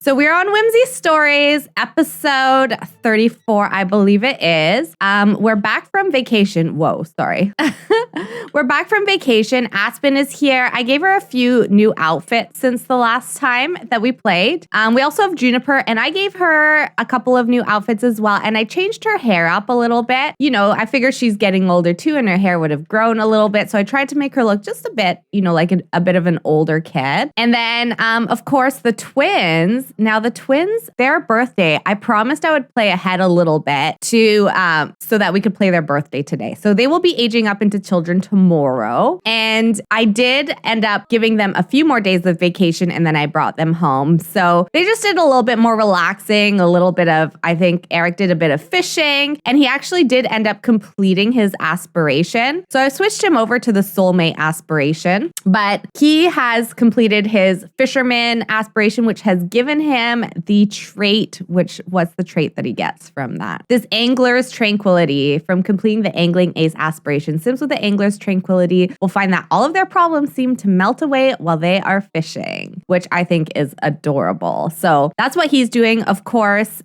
So we're on Whimsy Stories, episode 34, I believe it is. We're back from vacation. Whoa, sorry. We're back from vacation. Aspen is here. I gave her a few new outfits since the last time that we played. We also have Juniper, and I gave her a couple of new outfits as well. And I changed her hair up a little bit. You know, I figure she's getting older too, and her hair would have grown a little bit. So I tried to make her look just a bit, you know, like a bit of an older kid. And then, of course, the twins. Now, the twins, their birthday, I promised I would play ahead a little bit to so that we could play their birthday today. So they will be aging up into children tomorrow. And I did end up giving them a few more days of vacation, and then I brought them home. So they just did a little bit more relaxing, a little bit of, I think Eric did a bit of fishing, and he actually did end up completing his aspiration. So I switched him over to the soulmate aspiration, but he has completed his fisherman aspiration, which has given him the trait, what's the trait that he gets from that? This angler's tranquility from completing the angling ace aspiration. Sims with the angler's tranquility will find that all of their problems seem to melt away while they are fishing, which I think is adorable. So that's what he's doing. Of course,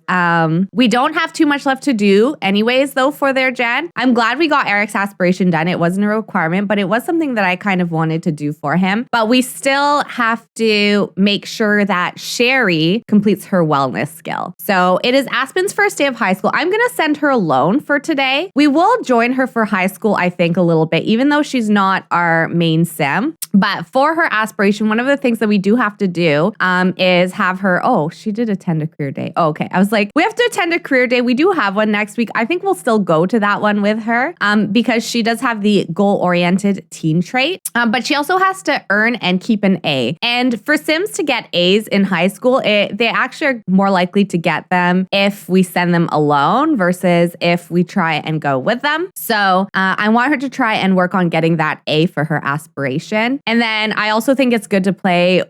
we don't have too much left to do anyways, though, for their gen. I'm glad we got Eric's aspiration done. It wasn't a requirement, but it was something that I kind of wanted to do for him. But we still have to make sure that Sherry completes her wellness skill. So it is Aspen's first day of high school. I'm going to send her alone for today. We will join her for high school, I think, a little bit, even though she's not our main sim. But for her aspiration, one of the things that we do have to do is have her, she did attend a career day. Oh, okay. I was like, we have to attend a career day. We do have one next week. I think we'll still go to that one with her because she does have the goal-oriented teen trait. But she also has to earn and keep an A. And for Sims to get A's in high school, they actually are more likely to get them if we send them alone versus if we try and go with them. So I want her to try and work on getting that A for her aspiration. And then I also think it's good to play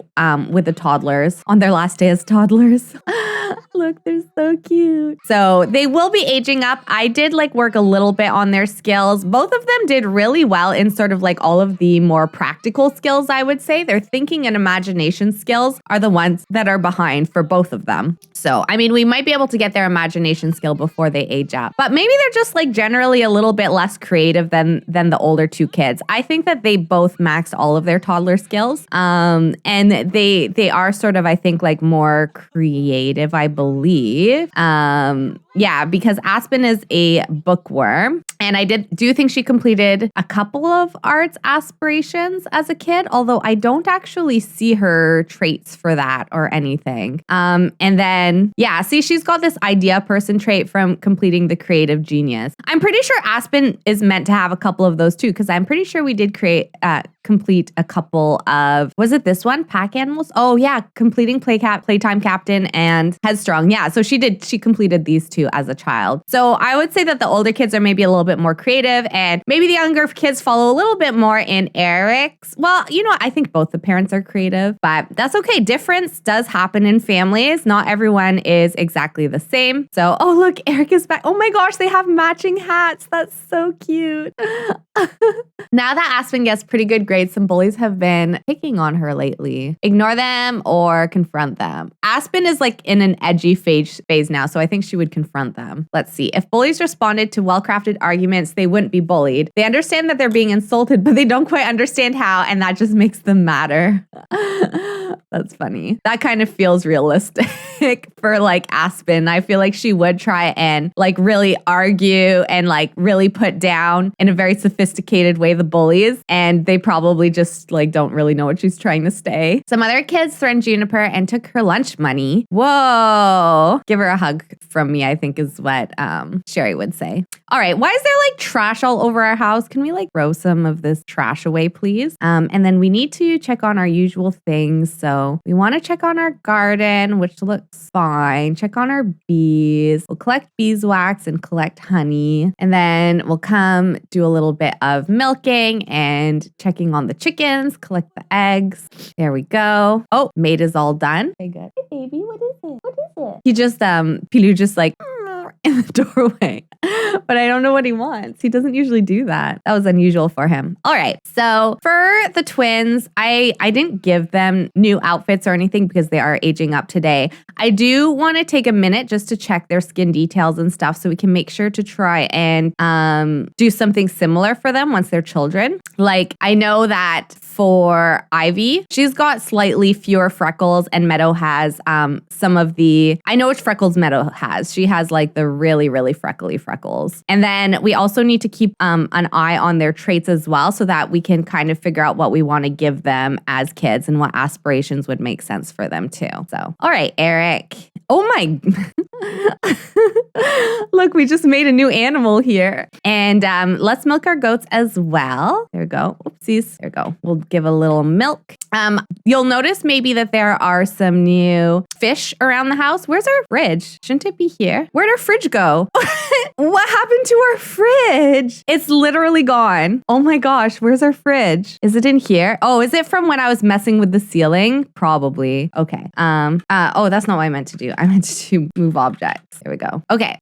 with the toddlers on their last day as toddlers. Look, they're so cute. So they will be aging up. I did work a little bit on their skills. Both of them did really well in sort of all of the more practical skills, I would say. Their thinking and imagination skills are the ones that are behind for both of them. So, I mean, we might be able to get their imagination skill before they age up. But maybe they're just generally a little bit less creative than the older two kids. I think that they both maxed all of their toddler skills. And they are sort of, I think, more creative, I believe. Yeah, because Aspen is a bookworm. And I do think she completed a couple of arts aspirations as a kid, although I don't actually see her traits for that or anything. And then, yeah, see, she's got this idea person trait from completing the creative genius. I'm pretty sure Aspen is meant to have a couple of those too, because I'm pretty sure we did complete a couple of, was it this one? Pack animals? Oh yeah, completing playtime captain and headstrong. Yeah, so she completed these two as a child. So I would say that the older kids are maybe a little bit more creative, and maybe the younger kids follow a little bit more in Eric's. Well, I think both the parents are creative, but that's okay. Difference does happen in families. Not everyone is exactly the same. So, oh look, Eric is back. Oh my gosh, they have matching hats. That's so cute. Now that Aspen gets pretty good grades, some bullies have been picking on her lately. Ignore them or confront them. Aspen is in an edgy phase now, so I think she would confront them. Let's see. If bullies responded to well-crafted arguments, they wouldn't be bullied. They understand that they're being insulted, but they don't quite understand how, and that just makes them madder. That's funny. That kind of feels realistic for Aspen. I feel like she would try and really argue and really put down in a very sophisticated way the bullies, and they probably just don't really know what she's trying to say. Some other kids threatened Juniper and took her lunch money. Whoa. Give her a hug from me, I think is what Sherry would say. All right. Why is there trash all over our house? Can we throw some of this trash away, please? And then we need to check on our usual things. So we want to check on our garden, which looks fine. Check on our bees. We'll collect beeswax and collect honey. And then we'll come do a little bit of milking and checking on the chickens, collect the eggs. There we go. Oh, mate is all done. Okay, good. Hey, baby, what is it? What is it? He just, Pilu just in the doorway. But I don't know what he wants. He doesn't usually do that. That was unusual for him. All right. So for the twins, I didn't give them new outfits or anything because they are aging up today. I do want to take a minute just to check their skin details and stuff so we can make sure to try and do something similar for them once they're children. Like I know that for Ivy, she's got slightly fewer freckles and Meadow has some of the, I know which freckles Meadow has. She has like the really, really freckly freckles. And then we also need to keep an eye on their traits as well so that we can kind of figure out what we want to give them as kids and what aspirations would make sense for them too. So, all right, Eric. Oh my, look, we just made a new animal here. And let's milk our goats as well. There we go. Oopsies. There we go. We'll give a little milk. You'll notice maybe that there are some new fish around the house. Where's our fridge? Shouldn't it be here? Where'd our fridge go? What happened to our fridge? It's literally gone. Oh my gosh, where's our fridge? Is it in here? Oh, is it from when I was messing with the ceiling? Probably. Okay. Oh, that's not what I meant to do. I meant to move objects. There we go. Okay.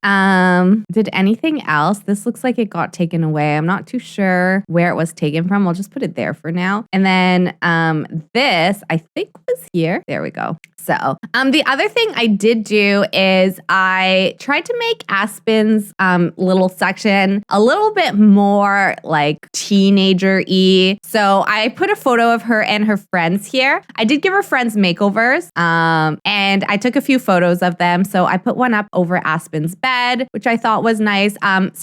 Did anything else? This looks like it got taken away. I'm not too sure where it was taken from. I'll just put it there for now. And then this, I think, was here. There we go. So the other thing I did do is I tried to make Aspen's little section a little bit more like teenager-y. So I put a photo of her and her friends here. I did give her friends makeovers and I took a few photos of them. So I put one up over Aspen's bed, which I thought was nice.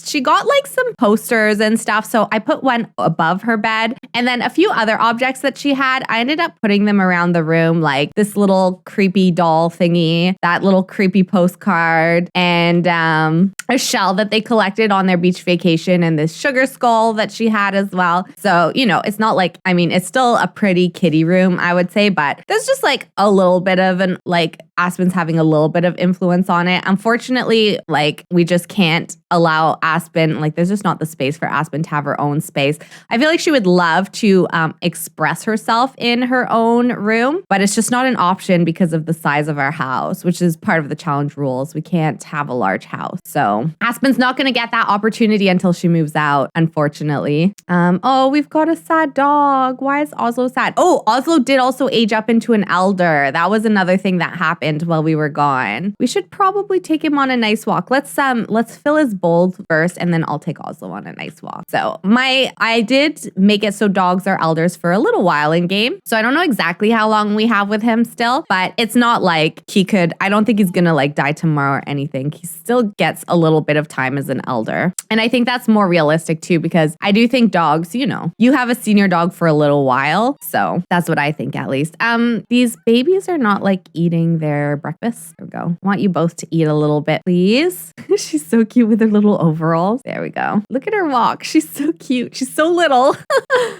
She got like some posters and stuff. So I put one above her bed and then a few other objects that she had. I ended up putting them around the room, like this little creepy doll thingy, that little creepy postcard, and a shell that they collected on their beach vacation, and this sugar skull that she had as well. So, you know, it's not like, I mean, it's still a pretty kiddie room, I would say, but there's just like a little bit of an, like, Aspen's having a little bit of influence on it. Unfortunately, like, we just can't allow Aspen, like, there's just not the space for Aspen to have her own space. I feel like she would love to express herself in her own room, but it's just not an option because of the size of our house, which is part of the challenge rules. We can't have a large house. So Aspen's not going to get that opportunity until she moves out, unfortunately. Oh, we've got a sad dog. Why is Oslo sad? Oh, Oslo did also age up into an elder. That was another thing that happened while we were gone. We should probably take him on a nice walk. Let's fill his bowl first, and then I'll take Oslo on a nice walk. So I did make it so dogs are elders for a little while in game. So I don't know exactly how long we have with him still, but it's not like I don't think he's gonna like die tomorrow or anything. He still gets a little bit of time as an elder. And I think that's more realistic too, because I do think dogs, you know, you have a senior dog for a little while. So that's what I think at least. These babies are not like eating their breakfast. There we go. I want you both to eat a little bit, please. She's so cute with her little overalls. There we go. Look at her walk. She's so cute. She's so little.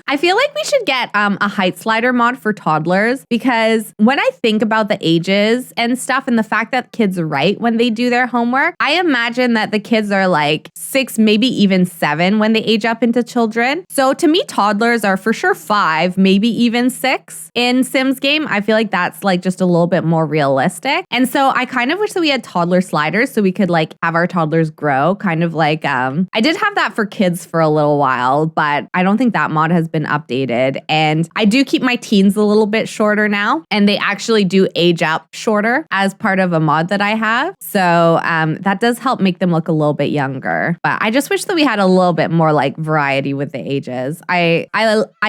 I feel like we should get a height slider mod for toddlers, because when I think about the ages and stuff and the fact that kids write when they do their homework, I imagine that the kids are like 6, maybe even 7 when they age up into children. So to me, toddlers are for sure 5, maybe even 6 in Sims game. I feel like that's like just a little bit more realistic. And so I kind of wish that we had toddler sliders so we could like have our toddlers grow, kind of like, I did have that for kids for a little while, but I don't think that mod has been updated. And I do keep my teens a little bit shorter now, and they actually do age up shorter as part of a mod that I have. So that does help make them look a little bit younger. But I just wish that we had a little bit more like variety with the ages. I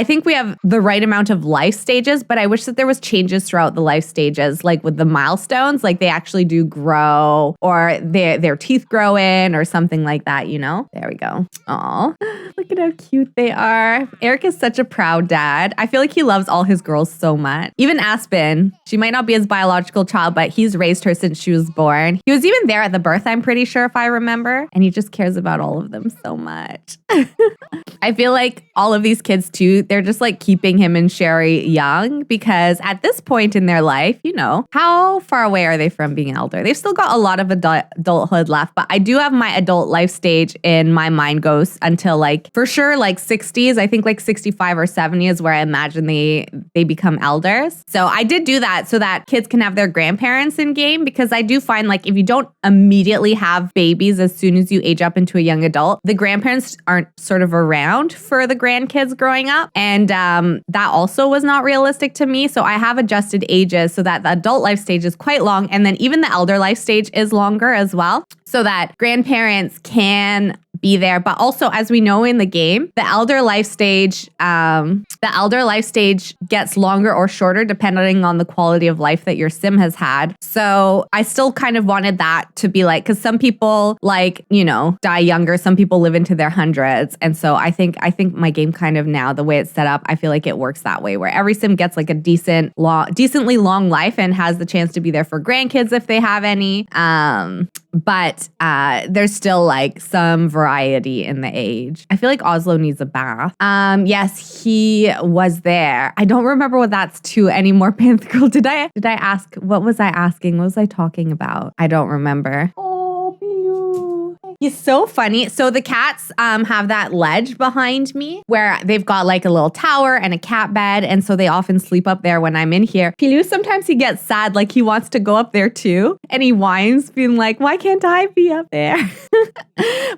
think we have the right amount of life stages, but I wish that there was changes throughout the life stages, like with the milestones, like they actually do grow or their teeth grow in or something like that, you know? There we go. Aw, look at how cute they are. Eric is such a proud dad. I feel like he loves all his girls so much. Even Aspen, she might not be his biological child, but he's raised her since she was born. He was even there at the birth, I'm pretty sure, if I remember. And he just cares about all of them so much. I feel like all of these kids too, they're just like keeping him and Sherry young, because at this point in their life, you know, how far away are they from being elder? They've still got a lot of adulthood left, but I do have my adult life stage in my mind goes until like for sure, like 60s. I think like 65 or 70 is where I imagine they become elders. So I did do that so that kids can have their grandparents in game, because I do find like if you don't immediately have babies as soon as you age up into a young adult, the grandparents aren't sort of around for the grandkids growing up. And that also was not realistic to me. So I have adjusted ages so that the adult life stage is quite long. And then even the elder life stage is longer as well, so that grandparents can be there. But also, as we know in the game, the elder life stage gets longer or shorter depending on the quality of life that your sim has had. So I still kind of wanted that to be like, because some people like, die younger. Some people live into their hundreds. And so I think my game kind of now, the way it's set up, I feel like it works that way, where every sim gets like a decently long life and has the chance to be there for grandkids if they have any. But there's still like some variety in the age. I feel like Oslo needs a bath. Yes, he was there. I don't remember what that's to anymore, Panther Girl. Did I ask? What was I asking? What was I talking about? I don't remember. Oh, Pilou. He's so funny. So the cats have that ledge behind me where they've got like a little tower and a cat bed. And so they often sleep up there when I'm in here. Pilou, sometimes he gets sad, like he wants to go up there too. And he whines, being like, why can't I be up there?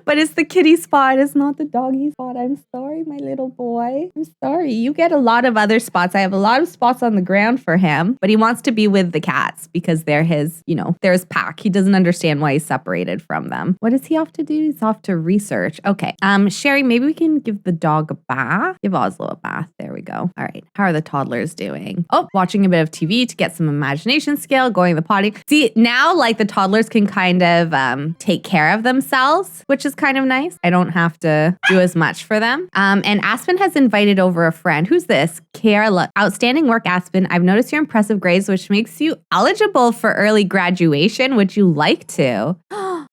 But it's the kitty spot. It's not the doggy spot. I'm sorry, my little boy. I'm sorry. You get a lot of other spots. I have a lot of spots on the ground for him, but he wants to be with the cats because they're his, they're his pack. He doesn't understand why he's separated from them. What is he off to do? He's off to research. Okay. Sherry, maybe we can give the dog a bath. Give Oslo a bath. There we go. All right. How are the toddlers doing? Oh, watching a bit of TV to get some imagination skill, going to the potty. See, now like the toddlers can kind of take care of themselves, which is kind of nice. I don't have to do as much for them. And Aspen has invited over a friend. Who's this? Kiara. Outstanding work, Aspen. I've noticed your impressive grades, which makes you eligible for early graduation. Would you like to?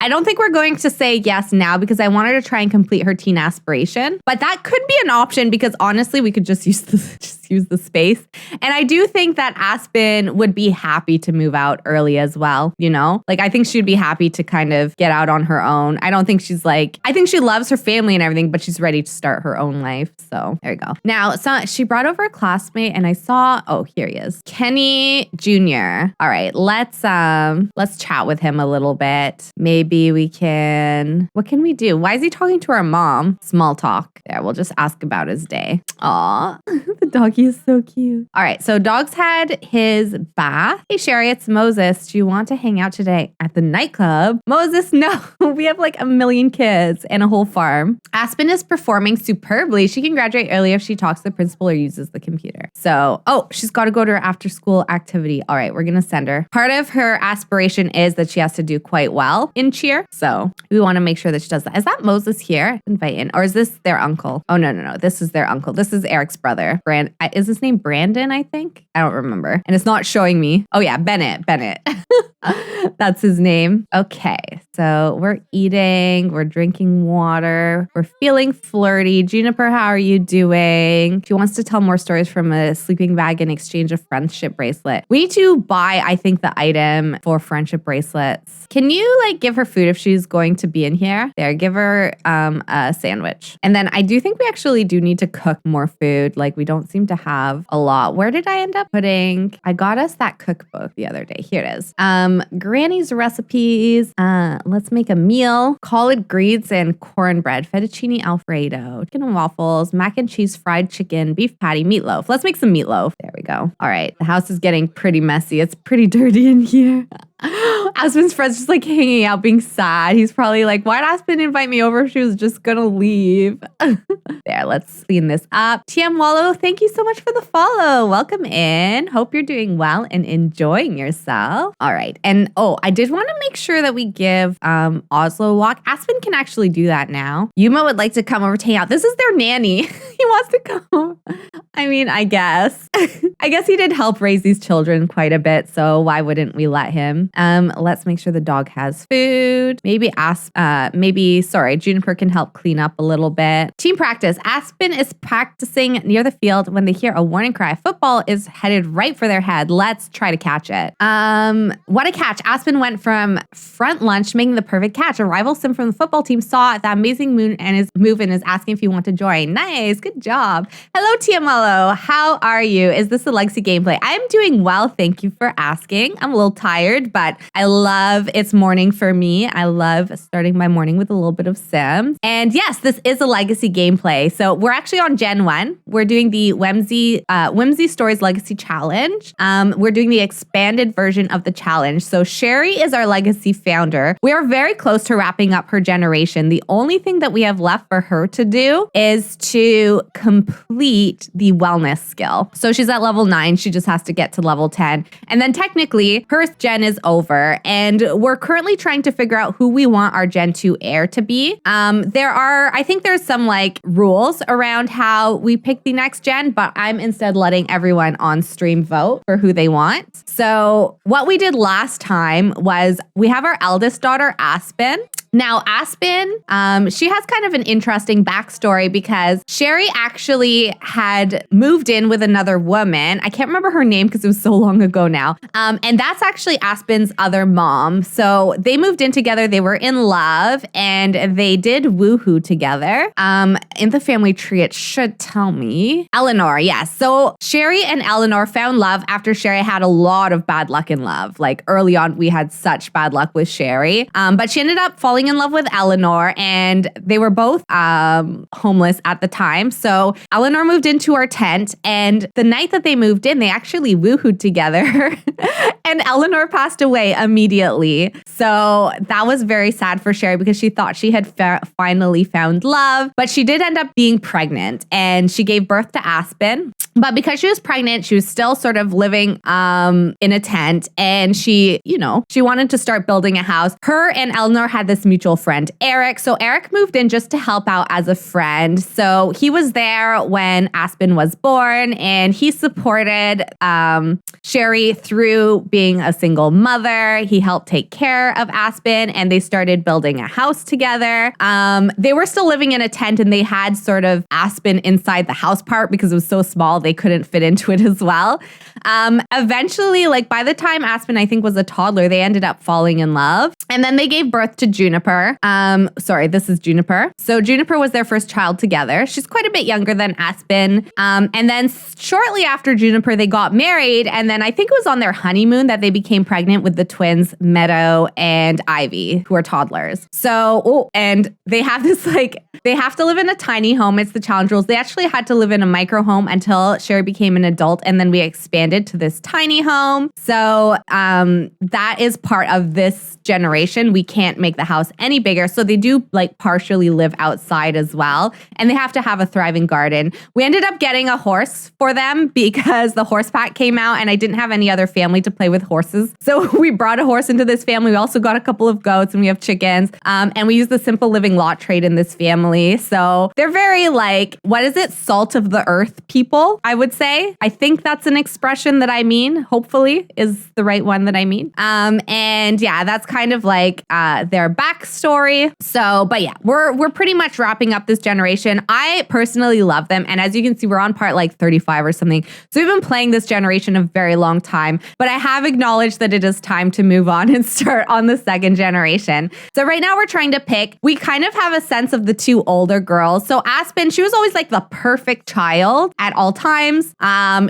I don't think we're going to say yes now because I want her to try and complete her teen aspiration. But that could be an option because honestly, we could just use the space. And I do think that Aspen would be happy to move out early as well, Like I think she'd be happy to kind of get out on her own. I don't think I think she loves her family and everything, but she's ready to start her own life. So there you go. Now, she brought over a classmate and I saw, here he is. Kenny Jr. All right, let's chat with him a little bit. Maybe we can, what can we do? Why is he talking to our mom? Small talk. Yeah, we'll just ask about his day. Aw, the doggy is so cute. All right, so dog's had his bath. Hey, Sherry, it's Moses. Do you want to hang out today at the nightclub? Moses, no. We have like a million kids and a whole farm. Aspen is performing superbly. She can graduate early if she talks to the principal or uses the computer. So, she's got to go to her after school activity. All right, we're going to send her. Part of her aspiration is that she has to do quite well in cheer. So we want to make sure that she does that. Is that Moses here? Invite in. Or is this their uncle? Oh, no. This is their uncle. This is Eric's brother. Is his name Brandon, I think? I don't remember. And it's not showing me. Oh, yeah, Bennett. That's his name. Okay, so we're eating, we're drinking water, we're feeling flirty. Juniper, how are you doing? She wants to tell more stories from a sleeping bag in exchange of friendship bracelet. We need to buy, I think, the item for friendship bracelets. Can you give her food if she's going to be in here? There, give her a sandwich. And then I do think we actually do need to cook more food. We don't seem to have a lot. Where did I end up putting? I got us that cookbook the other day. Here it is. Granny's recipes. Let's make a meal. Collard greens and cornbread. Fettuccine Alfredo. Chicken and waffles. Mac and cheese. Fried chicken. Beef patty. Meatloaf. Let's make some meatloaf. There we go. All right. The house is getting pretty messy. It's pretty dirty in here. Aspen's friend's just hanging out being sad. He's probably like, why'd Aspen invite me over if she was just gonna leave? There, let's clean this up. TM Wallow, thank you so much for the follow. Welcome in. Hope you're doing well and enjoying yourself. All right. And I did want to make sure that we give Oslo a walk. Aspen can actually do that now. Yuma would like to come over to hang out. This is their nanny. He wants to come. I mean, I guess. I guess he did help raise these children quite a bit, so why wouldn't we let him? let's make sure the dog has food. Maybe Juniper can help clean up a little bit. Team practice. Aspen is practicing near the field when they hear a warning cry. Football is headed right for their head. Let's try to catch it. What a catch. Aspen went from front lunch, making the perfect catch. A rival sim from the football team saw the amazing move and is asking if you want to join. Nice. Good job. Hello, Tiamalo. How are you? Is this a Legacy gameplay? I'm doing well. Thank you for asking. I'm a little tired, but I love it's morning for me. I love starting my morning with a little bit of Sims. And yes, this is a Legacy gameplay. So we're actually on Gen 1. We're doing the Whimsy Stories Legacy Challenge. We're doing the expanded version of the challenge. So Sherry is our Legacy founder. We are very close to wrapping up her generation. The only thing that we have left for her to do is to complete the wellness skill. So she's at level 9. She just has to get to level 10. And then technically her gen is over. And we're currently trying to figure out who we want our Gen 2 heir to be. I think there's some like rules around how we pick the next gen, but I'm instead letting everyone on stream vote for who they want. So what we did last time was we have our eldest daughter, Aspen. Now, Aspen, she has kind of an interesting backstory because Sherry actually had moved in with another woman. I can't remember her name because it was so long ago now. And that's actually Aspen's other mom. So they moved in together. They were in love and they did woohoo together. In the family tree, it should tell me. Eleanor, yes. So Sherry and Eleanor found love after Sherry had a lot of bad luck in love. Like early on, we had such bad luck with Sherry. But she ended up falling in love with Eleanor and they were both homeless at the time. So Eleanor moved into our tent and the night that they moved in, they actually woohooed together and Eleanor passed away immediately. So that was very sad for Sherry because she thought she had finally found love, but she did end up being pregnant and she gave birth to Aspen. But because she was pregnant, she was still sort of living in a tent and she wanted to start building a house. Her and Eleanor had this mutual friend, Eric. So Eric moved in just to help out as a friend. So he was there when Aspen was born and he supported Sherry through being a single mother. He helped take care of Aspen and they started building a house together. They were still living in a tent and they had sort of Aspen inside the house part because it was so small they couldn't fit into it as well. Eventually, like by the time Aspen, I think, was a toddler, they ended up falling in love. And then they gave birth to Juniper. This is Juniper. So Juniper was their first child together. She's quite a bit younger than Aspen. And then shortly after Juniper, they got married. And then I think it was on their honeymoon that they became pregnant with the twins, Meadow and Ivy, who are toddlers. And they have this they have to live in a tiny home. It's the challenge rules. They actually had to live in a micro home until Sherry became an adult. And then we expanded to this tiny home. So that is part of this generation. We can't make the house any bigger. So they do like partially live outside as well. And they have to have a thriving garden. We ended up getting a horse for them because the horse pack came out and I didn't have any other family to play with horses. So we brought a horse into this family. We also got a couple of goats and we have chickens. And we use the simple living lot trade in this family. So they're very salt of the earth people, I would say. I think that's an expression that I mean, hopefully is the right one that I mean. And yeah, that's kind of like their backstory. So, but yeah, we're pretty much wrapping up this generation. I personally love them. And as you can see, we're on part like 35 or something. So we've been playing this generation a very long time, but I have acknowledged that it is time to move on and start on the second generation. So right now we're trying to pick, we kind of have a sense of the two older girls. So Aspen, she was always like the perfect child at all times.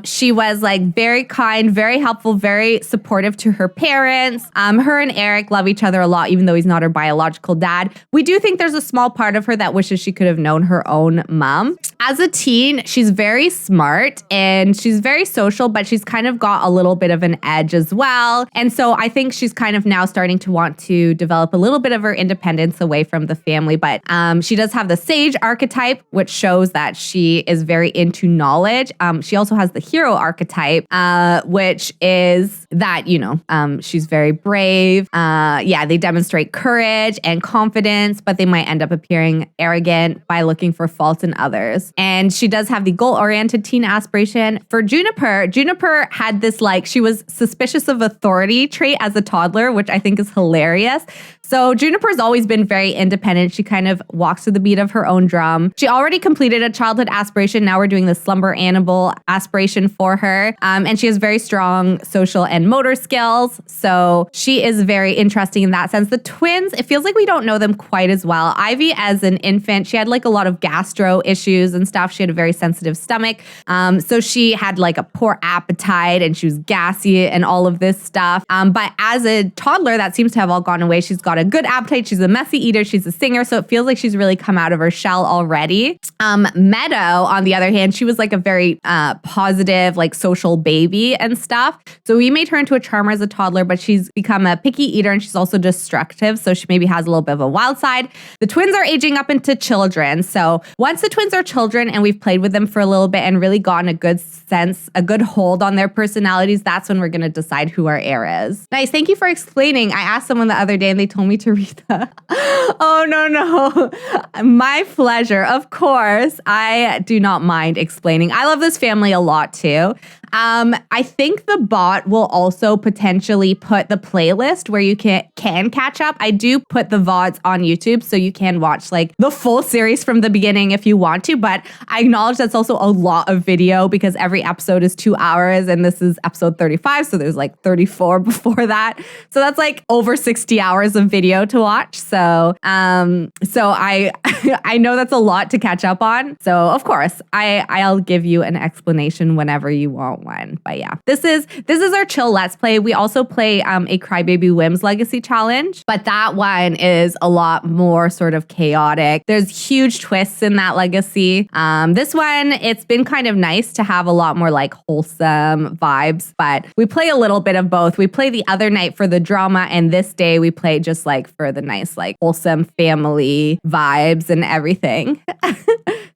She was like very kind, very helpful, very supportive to her parents. Her and Eric love each other a lot, even though he's not her biological dad. We do think there's a small part of her that wishes she could have known her own mom. As a teen, she's very smart and she's very social, but she's kind of got a little bit of an edge as well. And so I think she's kind of now starting to want to develop a little bit of her independence away from the family. But she does have the sage archetype, which shows that she is very into knowledge. She also has the hero archetype, which is that, she's very brave. They demonstrate courage and confidence, but they might end up appearing arrogant by looking for faults in others. toddlers. And she does have the goal-oriented teen aspiration. For Juniper had this she was suspicious of authority trait as a toddler, which I think is hilarious. So Juniper's always been very independent. She kind of walks to the beat of her own drum. She already completed a childhood aspiration. Now we're doing the slumber animal aspiration for her. And she has very strong social and motor skills. So she is very interesting in that sense. The twins, it feels like we don't know them quite as well. Ivy, as an infant, she had a lot of gastro issues and stuff. She had a very sensitive stomach. So she had a poor appetite and she was gassy and all of this stuff. But as a toddler, that seems to have all gone away. She's got a good appetite. She's a messy eater. She's a singer. So it feels like she's really come out of her shell already. Meadow, on the other hand, she was a very positive, social baby and stuff. So we made her into a charmer as a toddler, but she's become a picky eater and she's also destructive. So she maybe has a little bit of a wild side. The twins are aging up into children. So once the twins are children and we've played with them for a little bit and really gotten a good hold on their personalities, that's when we're going to decide who our heir is. Nice. Thank you for explaining. I asked someone the other day and they told me to read that. Oh, no. My pleasure. Of course. I do not mind explaining. I love this family a lot too. I think the bot will also potentially put the playlist where you can catch up. I do put the VODs on YouTube, so you can watch the full series from the beginning if you want to, but I acknowledge that's also a lot of video because every episode is 2 hours and this is episode 35, so there's 34 before that. So that's over 60 hours of video to watch. So I I know that's a lot to catch up on. So of course, I'll give you an explanation whenever you want one. But yeah, this is our chill Let's Play. We also play a Crybaby Whims Legacy challenge, but that one is a lot more sort of chaotic. There's huge twists in that legacy. This one, it's been kind of nice to have a lot more wholesome vibes, but we play a little bit of both. We play the other night for the drama, and this day we play just for the nice wholesome family vibes and everything.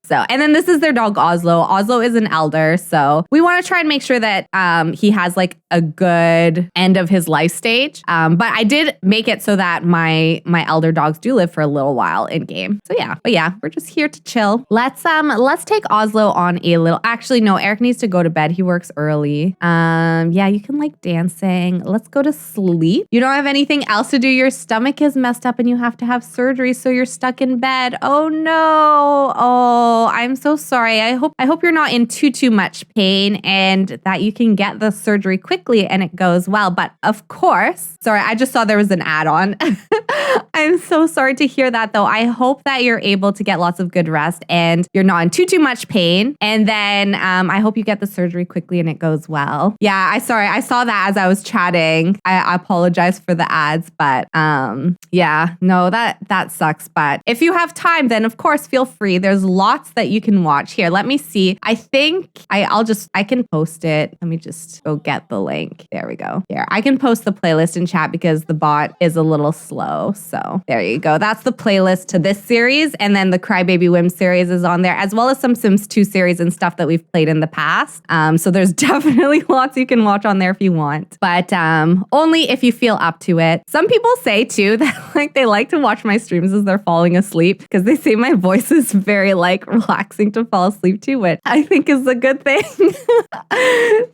So, and then this is their dog, Oslo. Oslo is an elder. So we want to try and make sure that he has a good end of his life stage. But I did make it so that my elder dogs do live for a little while in game. So yeah, but yeah, we're just here to chill. Let's take Oslo on a little, actually, no, Eric needs to go to bed. He works early. Yeah, you can dancing. Let's go to sleep. You don't have anything else to do. Your stomach is messed up and you have to have surgery. So you're stuck in bed. Oh no. Oh, I'm so sorry. I hope you're not in too much pain and that you can get the surgery quickly and it goes well. But of course, sorry, I just saw there was an add-on. I'm so sorry to hear that though. I hope that you're able to get lots of good rest and you're not in too much pain. And then I hope you get the surgery quickly and it goes well. Yeah, I saw that as I was chatting. I apologize for the ads, but yeah, no, that sucks. But if you have time, then of course feel free. There's lots that you can watch here. Let me see. I think I can post it. Let me just go get the link. There we go. Here, I can post the playlist in chat because the bot is a little slow. So there you go. That's the playlist to this series. And then the Crybaby Whims series is on there, as well as some Sims 2 series and stuff that we've played in the past. So there's definitely lots you can watch on there if you want, but only if you feel up to it. Some people say too that they like to watch my streams as they're falling asleep because they say my voice is very relaxing to fall asleep to, which I think is a good thing.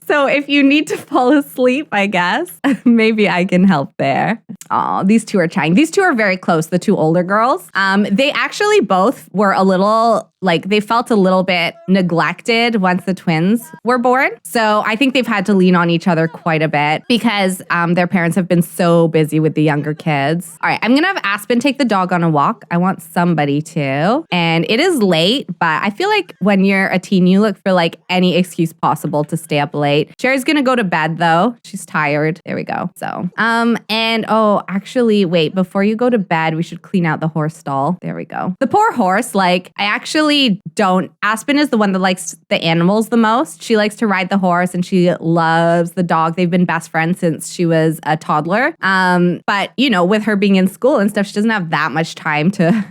So if you need to fall asleep, I guess maybe I can help there. Oh, these two are chatting. These two are very close, the two older girls. They actually both were a little, they felt a little bit neglected once the twins were born. So I think they've had to lean on each other quite a bit because their parents have been so busy with the younger kids. All right, I'm going to have Aspen take the dog on a walk. I want somebody to. And it is late, but I feel like when you're a teen, you look for any excuse possible to stay up late. Sherry's going to go to bed though. She's tired. There we go. So, and actually, wait, before you go to bed, we should clean out the horse stall. There we go. The poor horse, I actually don't. Aspen is the one that likes the animals the most. She likes to ride the horse and she loves the dog. They've been best friends since she was a toddler. But with her being in school and stuff, she doesn't have that much time to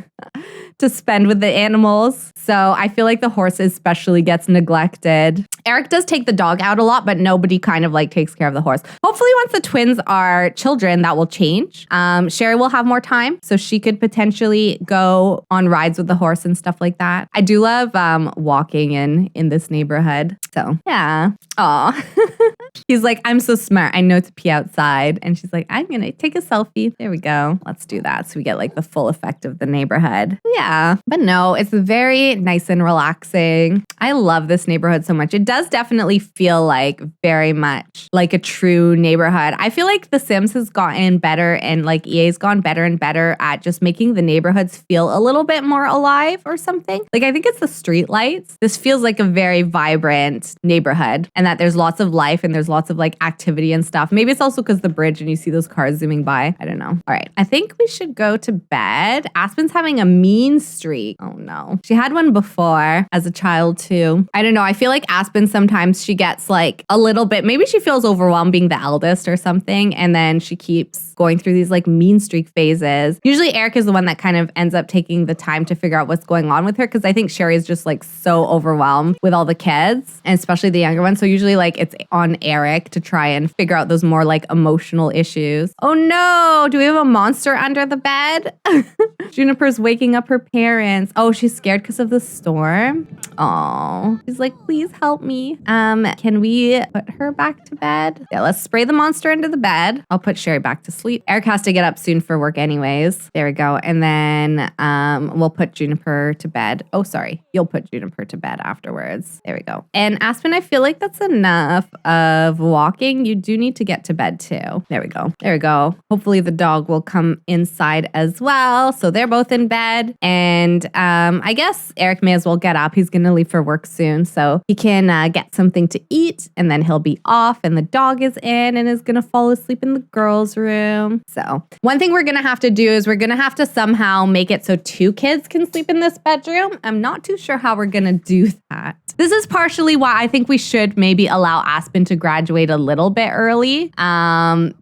to spend with the animals. So I feel like the horse especially gets neglected. Eric does take the dog out a lot, but nobody kind of like takes care of the horse. Hopefully once the twins are children, that will change. Sherry will have more time, so she could potentially go on rides with the horse and stuff like that. I do love walking in this neighborhood. So yeah. Aw. He's like, I'm so smart. I know to pee outside. And she's like, I'm going to take a selfie. There we go. Let's do that. So we get like the full effect of the neighborhood. Yeah. But no, it's very nice and relaxing. I love this neighborhood so much. It does definitely feel like very much like a true neighborhood. I feel like The Sims has gotten better and like EA's gone better and better at just making the neighborhoods feel a little bit more alive or something. Like I think it's the street lights. This feels like a very vibrant neighborhood and that there's lots of life and there's lots of like activity and stuff. Maybe it's also because the bridge and you see those cars zooming by. I don't know. All right. I think we should go to bed. Aspen's having a mean streak. Oh no. She had one before as a child too. I don't know. I feel like Aspen sometimes she gets like a little bit, maybe she feels overwhelmed being the eldest or something. And then she keeps going through these like mean streak phases. Usually Eric is the one that kind of ends up taking the time to figure out what's going on with her because I think Sherry is just like so overwhelmed with all the kids and especially the younger ones. So usually like it's on Eric to try and figure out those more like emotional issues. Oh no, do we have a monster under the bed? Juniper's waking up her parents. Oh, she's scared because of the storm. Oh, she's like, please help me. Can we put her back to bed? Yeah, let's spray the monster into the bed. I'll put Sherry back to sleep. Eric has to get up soon for work anyways. There we go. And then we'll put Juniper to bed. Oh, sorry. You'll put Juniper to bed afterwards. There we go. And Aspen, I feel like that's enough of walking. You do need to get to bed too. There we go. There we go. Hopefully the dog will come inside as well. So they're both in bed. And I guess Eric may as well get up. He's going to leave for work soon. So he can get something to eat and then he'll be off and the dog is in and is going to fall asleep in the girls' room. So one thing we're going to have to do is we're going to have to somehow make it so 2 kids can sleep in this bedroom. I'm not too sure how we're going to do that. This is partially why I think we should maybe allow Aspen to graduate a little bit early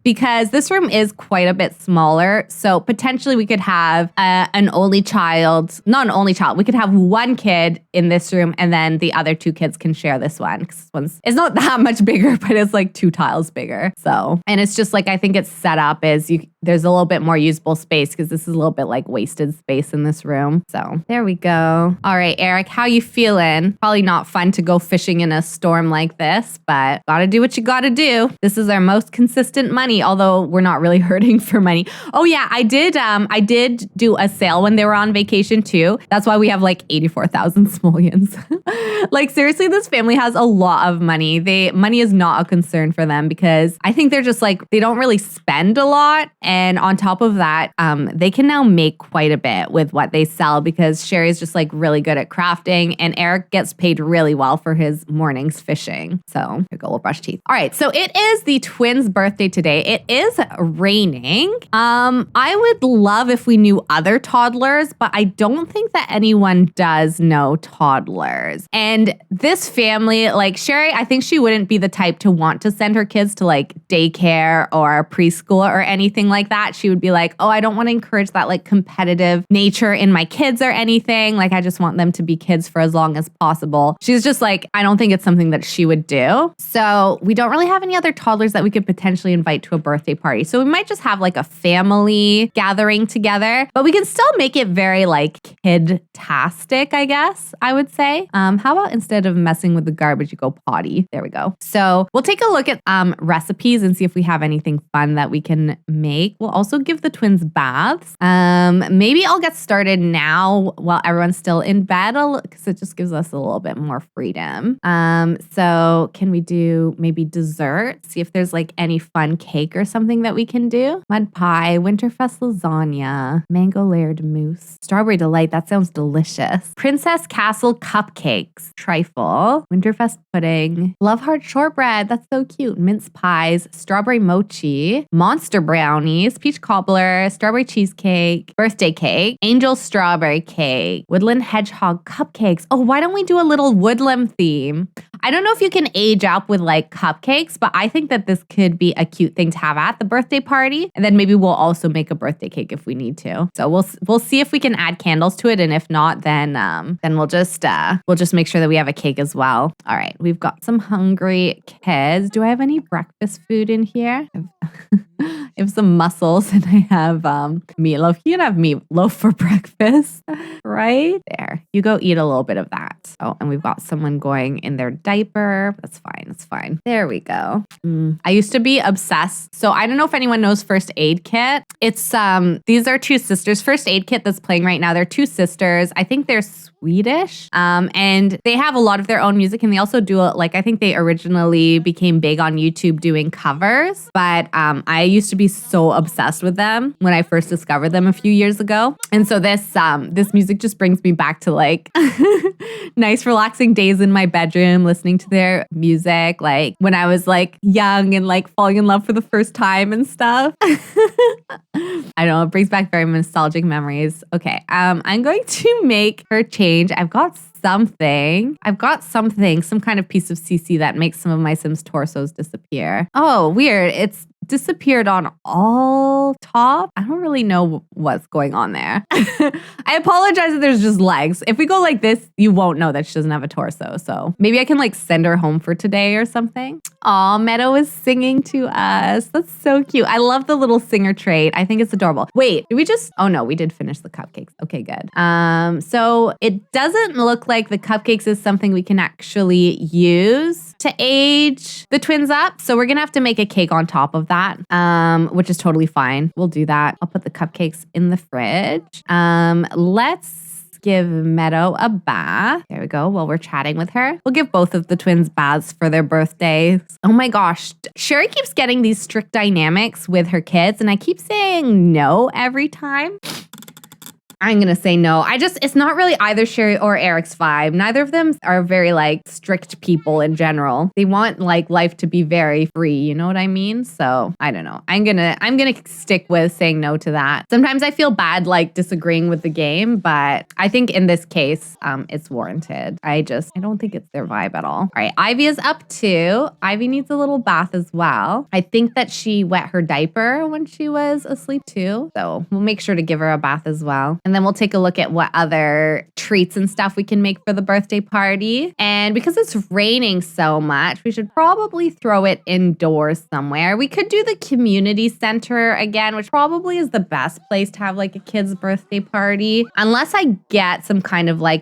because this room is quite a bit smaller. So potentially we could have an only child, not an only child. We could have 1 kid in this room and then the other 2 kids can share this one because it's not that much bigger, but it's like 2 tiles bigger. So, and it's just like, I think it's set up as there's a little bit more usable space because this is a little bit like wasted space in this room. So there we go. All right, Eric, how you feeling? Probably not fun to go fishing in a storm like this, but gotta do what you gotta do. This is our most consistent money, although we're not really hurting for money. Oh yeah, I did do a sale when they were on vacation too. That's why we have like 84,000 simoleons. Like seriously, this family has a lot of money. Money is not a concern for them because I think they're just like, they don't really spend a lot. And on top of that, they can now make quite a bit with what they sell because Sherry's just like really good at crafting and Eric gets paid really well for his mornings fishing. So here we go, we'll brush teeth. All right, so it is the twins' birthday today. It is raining. I would love if we knew other toddlers, but I don't think that anyone does know toddlers. And this family, like Sherry, I think she wouldn't be the type to want to send her kids to like daycare or preschool or anything like that. She would be like, oh, I don't want to encourage that like competitive nature in my kids or anything. Like I just want them to be kids for as long as possible. She's just like, I don't think it's something that she would do. So we don't really have any other toddlers that we could potentially invite to a birthday party. So we might just have like a family gathering together, but we can still make it very like kid-tastic, I guess I would say. How about instead of messing with the garbage, you go potty? There we go. So we'll take a look at recipes and see if we have anything fun that we can make. We'll also give the twins baths. Maybe I'll get started now while everyone's still in bed because it just gives us a little bit more freedom. So can we do maybe dessert? See if there's like any fun cake or something that we can do. Mud pie, Winterfest lasagna, mango layered mousse, strawberry delight. That sounds delicious. Princess Castle cupcakes, trifle, Winterfest pudding, love heart shortbread. That's so cute. Mince pies, strawberry mochi, monster brownies, peach cobbler, strawberry cheesecake, birthday cake, angel strawberry cake, woodland hedgehog cupcakes. Oh, why don't we do a little woodland theme? I don't know if you can age up with like cupcakes, but I think that this could be a cute thing to have at the birthday party. And then maybe we'll also make a birthday cake if we need to. So we'll see if we can add candles to it, and if not, then we'll just make sure that we have a cake as well. All right, we've got some hungry kids. Do I have any breakfast food in here? I have some mussels and I have meatloaf. You can have meatloaf for breakfast, right? There. You go eat a little bit of that. Oh, and we've got someone going in their diaper. That's fine. It's fine. There we go. I used to be obsessed. So I don't know if anyone knows First Aid Kit. It's these are two sisters. First Aid Kit that's playing right now. They're two sisters. I think they're Swedish. And they have a lot of their own music, and they also do I think they originally became big on YouTube doing covers. But I used to be so obsessed with them when I first discovered them a few years ago. And so this music just brings me back to like nice relaxing days in my bedroom listening to their music, like when I was like young and like falling in love for the first time and stuff. I don't know, it brings back very nostalgic memories. Okay, I'm going to make her change. I've got something, some kind of piece of CC that makes some of my Sims torsos disappear. Oh, weird. It's disappeared on all top. I don't really know what's going on there. I apologize if there's just legs. If we go like this, you won't know that she doesn't have a torso. So maybe I can like send her home for today or something. Aw, Meadow is singing to us. That's so cute. I love the little singer trait. I think it's adorable. Wait, did we just... Oh no, we did finish the cupcakes. Okay, good. So it doesn't look like the cupcakes is something we can actually use to age the twins up. So we're gonna have to make a cake on top of that, which is totally fine. We'll do that. I'll put the cupcakes in the fridge. Let's give Meadow a bath. There we go. While we're chatting with her, we'll give both of the twins baths for their birthdays. Oh my gosh. Sherry keeps getting these strict dynamics with her kids, and I keep saying no every time. I'm going to say no. It's not really either Sherry or Eric's vibe. Neither of them are very like strict people in general. They want like life to be very free. You know what I mean? So I don't know. I'm going to stick with saying no to that. Sometimes I feel bad like disagreeing with the game, but I think in this case, it's warranted. I don't think it's their vibe at all. All right. Ivy is up too. Ivy needs a little bath as well. I think that she wet her diaper when she was asleep too. So we'll make sure to give her a bath as well. And then we'll take a look at what other treats and stuff we can make for the birthday party. And because it's raining so much, we should probably throw it indoors somewhere. We could do the community center again, which probably is the best place to have like a kid's birthday party. Unless I get some kind of like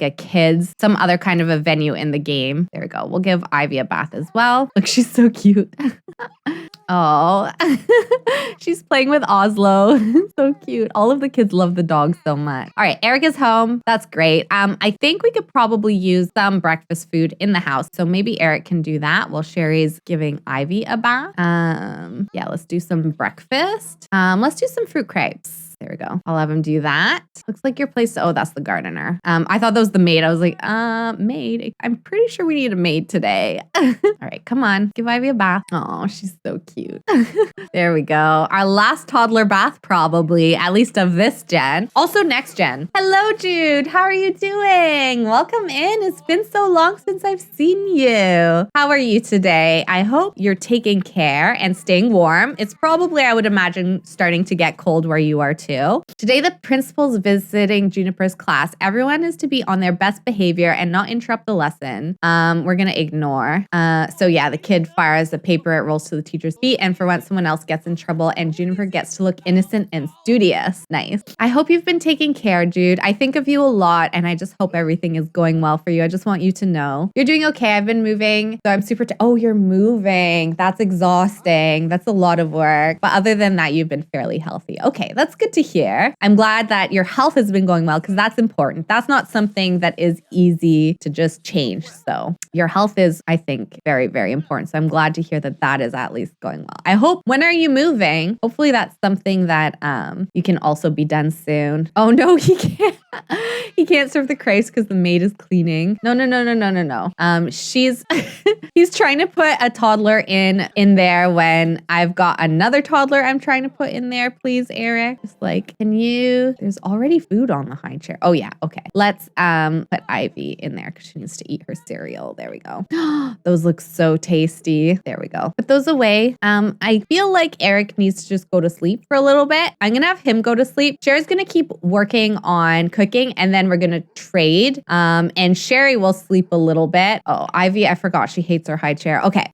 some other kind of a venue in the game. There we go. We'll give Ivy a bath as well. Look, she's so cute. Oh, she's playing with Oslo. So cute. All of the kids love the dog so much. All right, Eric is home. That's great. I think we could probably use some breakfast food in the house. So maybe Eric can do that while Sherry's giving Ivy a bath. Yeah, let's do some breakfast. Let's do some fruit crepes. There we go. I'll have him do that. Looks like your place. Oh, that's the gardener. I thought that was the maid. I was like, maid. I'm pretty sure we need a maid today. All right, come on. Give Ivy a bath. Oh, she's so cute. There we go. Our last toddler bath, probably, at least of this gen. Also next gen. Hello, Jude. How are you doing? Welcome in. It's been so long since I've seen you. How are you today? I hope you're taking care and staying warm. It's probably, I would imagine, starting to get cold where you are too. Today, the principal's visiting Juniper's class. Everyone is to be on their best behavior and not interrupt the lesson. We're going to ignore. So yeah, the kid fires the paper. It rolls to the teacher's feet. And for once, someone else gets in trouble and Juniper gets to look innocent and studious. Nice. I hope you've been taking care, Jude. I think of you a lot and I just hope everything is going well for you. I just want you to know. You're doing okay. I've been moving. So I'm super... Oh, you're moving. That's exhausting. That's a lot of work. But other than that, you've been fairly healthy. Okay, that's good to hear. I'm glad that your health has been going well because that's important. That's not something that is easy to just change. So your health is, I think, very, very important. So I'm glad to hear that that is at least going well. I hope, when are you moving? Hopefully that's something that you can also be done soon. Oh no, he can't. He can't serve the crepes because the maid is cleaning. No. He's trying to put a toddler in there when I've got another toddler I'm trying to put in there. Please, Eric. Just like, there's already food on the high chair. Oh yeah, okay. Let's put Ivy in there because she needs to eat her cereal. There we go. Those look so tasty. There we go. Put those away. I feel like Eric needs to just go to sleep for a little bit. I'm gonna have him go to sleep. Sherry's gonna keep working on cooking, and then we're gonna trade. And Sherry will sleep a little bit. Oh, Ivy, I forgot she hates her high chair. Okay.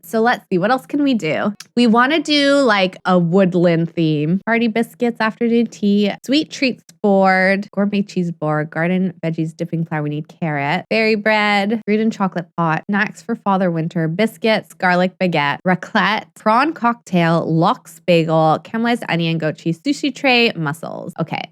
So let's see. What else can we do? We want to do like a woodland theme. Party biscuits, afternoon tea, sweet treats board, gourmet cheese board, garden veggies dipping flour. We need carrot, berry bread, fruit and chocolate pot, snacks for Father Winter, biscuits, garlic baguette, raclette, prawn cocktail, lox bagel, caramelized onion, goat cheese, sushi tray, mussels. Okay.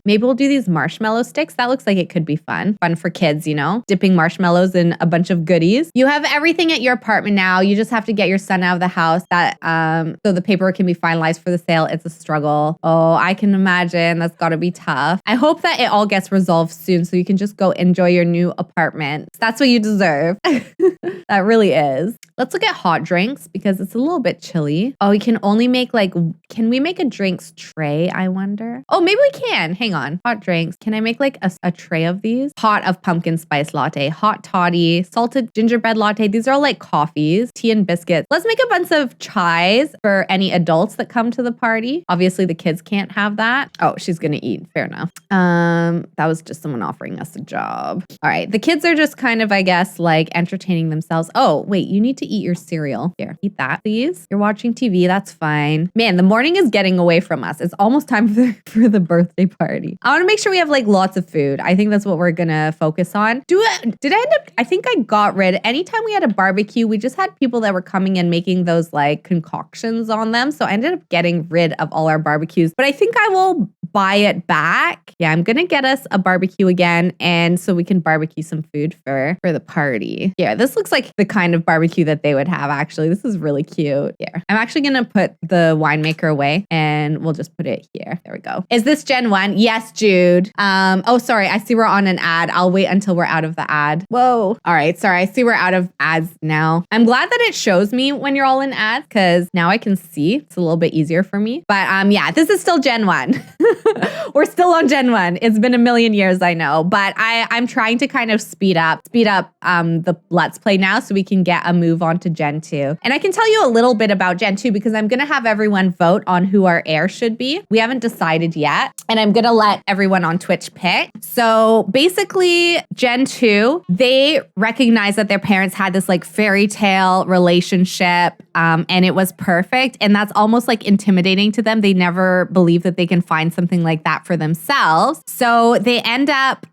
Maybe we'll do these marshmallow sticks. That looks like it could be fun. Fun for kids, you know, dipping marshmallows in a bunch of goodies. You have everything at your apartment now. You just have to get your son out of the house so the paperwork can be finalized for the sale. It's a struggle. Oh, I can imagine. That's got to be tough. I hope that it all gets resolved soon so you can just go enjoy your new apartment. That's what you deserve. That really is. Let's look at hot drinks because it's a little bit chilly. Oh, we can only make can we make a drinks tray, I wonder? Oh, maybe we can. Hang on. Hot drinks. Can I make like a tray of these? Hot of pumpkin spice latte, hot toddy, salted gingerbread latte. These are all like coffees, tea and biscuits. Let's make a bunch of chais for any adults that come to the party. Obviously the kids can't have that. Oh, she's going to eat. Fair enough. That was just someone offering us a job. All right. The kids are just kind of, I guess, like entertaining themselves. Oh, wait, you need to eat your cereal. Here, eat that, please. You're watching TV. That's fine. Man, the morning is getting away from us. It's almost time for the birthday party. I want to make sure we have like lots of food. I think that's what we're going to focus on. Did I end up, I think I got rid, anytime we had a barbecue, we just had people that were coming and making those like concoctions on them. So I ended up getting rid of all our barbecues, but I think I will buy it back. Yeah, I'm going to get us a barbecue again. And so we can barbecue some food for the party. Yeah, this looks like the kind of barbecue that they would have, actually. This is really cute. Here, I'm actually going to put the winemaker away and we'll just put it here. There we go. Is this Gen 1? Yes, Jude. Oh, sorry. I see we're on an ad. I'll wait until we're out of the ad. Whoa. All right. Sorry. I see we're out of ads now. I'm glad that it shows me when you're all in ads because now I can see. It's a little bit easier for me. But yeah, this is still Gen 1. We're still on Gen 1. It's been a million years, I know. But I'm trying to kind of speed up the Let's Play now so we can get a move on to Gen 2. And I can tell you a little bit about Gen 2 because I'm going to have everyone vote on who our heir should be. We haven't decided yet. And I'm going to let everyone on Twitch pick. So basically, Gen 2, they recognize that their parents had this like fairy tale relationship and it was perfect. And that's almost like intimidating to them. They never believe that they can find something like that for themselves. So they end up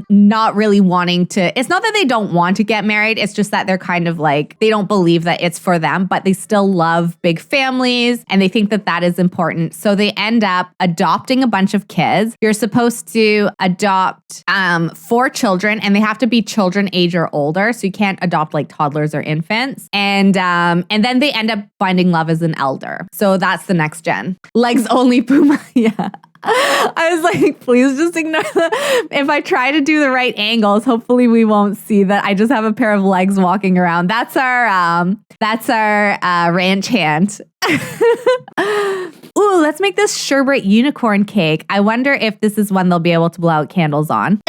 not really wanting to, it's not that they don't want to get married, it's just that they're kind of like, they don't believe that it's for them, but they still love big families and they think that that is important. So they end up adopting a bunch of kids. You're supposed to adopt 4 children and they have to be children age or older. So you can't adopt like toddlers or infants. And then they end up finding love as an elder. So that's the next gen. Legs only Puma. Yeah. I was like, please just ignore that. If I try to do the right angles, hopefully we won't see that I just have a pair of legs walking around. That's our ranch hand. Ooh, let's make this sherbet unicorn cake. I wonder if this is one they'll be able to blow out candles on.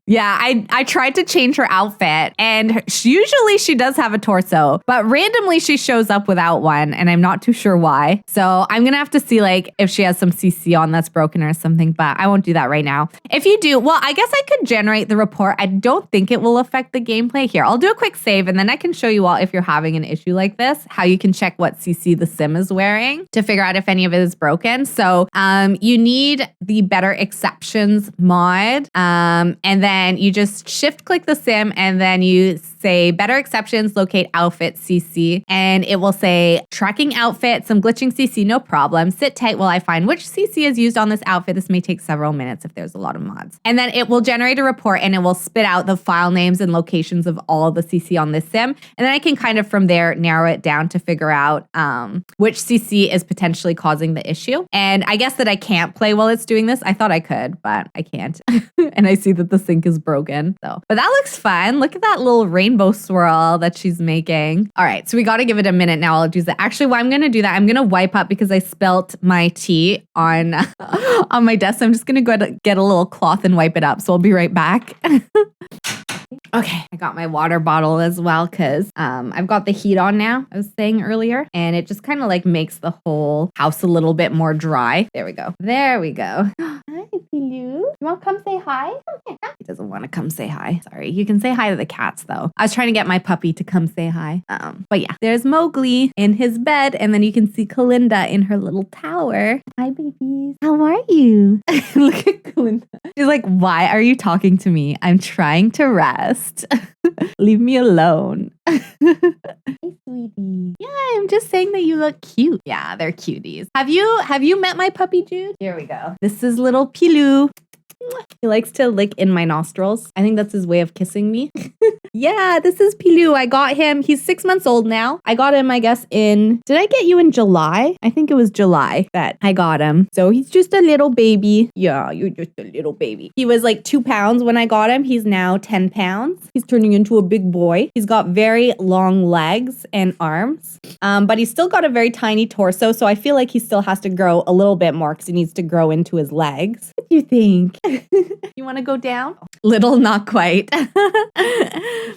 Yeah, I tried to change her outfit and usually she does have a torso, but randomly she shows up without one and I'm not too sure why. So I'm going to have to see like if she has some CC on that's broken or something, but I won't do that right now. If you do, well, I guess I could generate the report. I don't think it will affect the gameplay here. I'll do a quick save and then I can show you all if you're having an issue like this, how you can check what CC the sim is wearing to figure out if any of it is broken. So you need the better exceptions mod and then then you just shift click the sim and then you say better exceptions, locate outfit CC, and it will say tracking outfit, some glitching CC, no problem. Sit tight while I find which CC is used on this outfit. This may take several minutes if there's a lot of mods. And then it will generate a report and it will spit out the file names and locations of all the CC on this sim. And then I can kind of from there narrow it down to figure out which CC is potentially causing the issue. And I guess that I can't play while it's doing this. I thought I could, but I can't. And I see that the sink is broken. So, but that looks fun. Look at that little rainbow swirl that she's making. All right, so we got to give it a minute now. I'll do that. Actually, why I'm going to do that, I'm going to wipe up because I spilt my tea on on my desk. So I'm just going to go get a little cloth and wipe it up. So I'll be right back. Okay, I got my water bottle as well because I've got the heat on now, I was saying earlier, and it just kind of like makes the whole house a little bit more dry. There we go. There we go. Hi, Pilu. You want to come say hi? He doesn't want to come say hi. Sorry. You can say hi to the cats though. I was trying to get my puppy to come say hi. But yeah, there's Mowgli in his bed, and then you can see Kalinda in her little tower. Hi, babies. How are you? Look at Kalinda. She's like, why are you talking to me? I'm trying to rest. Leave me alone. Hey, sweetie. Yeah, I'm just saying that you look cute. Yeah, they're cuties. Have you met my puppy Jude? Here we go. This is little Pilu. He likes to lick in my nostrils. I think that's his way of kissing me. Yeah, this is Pilu. I got him. He's 6 months old now. I got him, I guess, did I get you in July? I think it was July that I got him. So he's just a little baby. Yeah, you're just a little baby. He was like 2 pounds when I got him. He's now 10 pounds. He's turning into a big boy. He's got very long legs and arms, but he's still got a very tiny torso. So I feel like he still has to grow a little bit more because he needs to grow into his legs. What do you think? You want to go down? Little, not quite.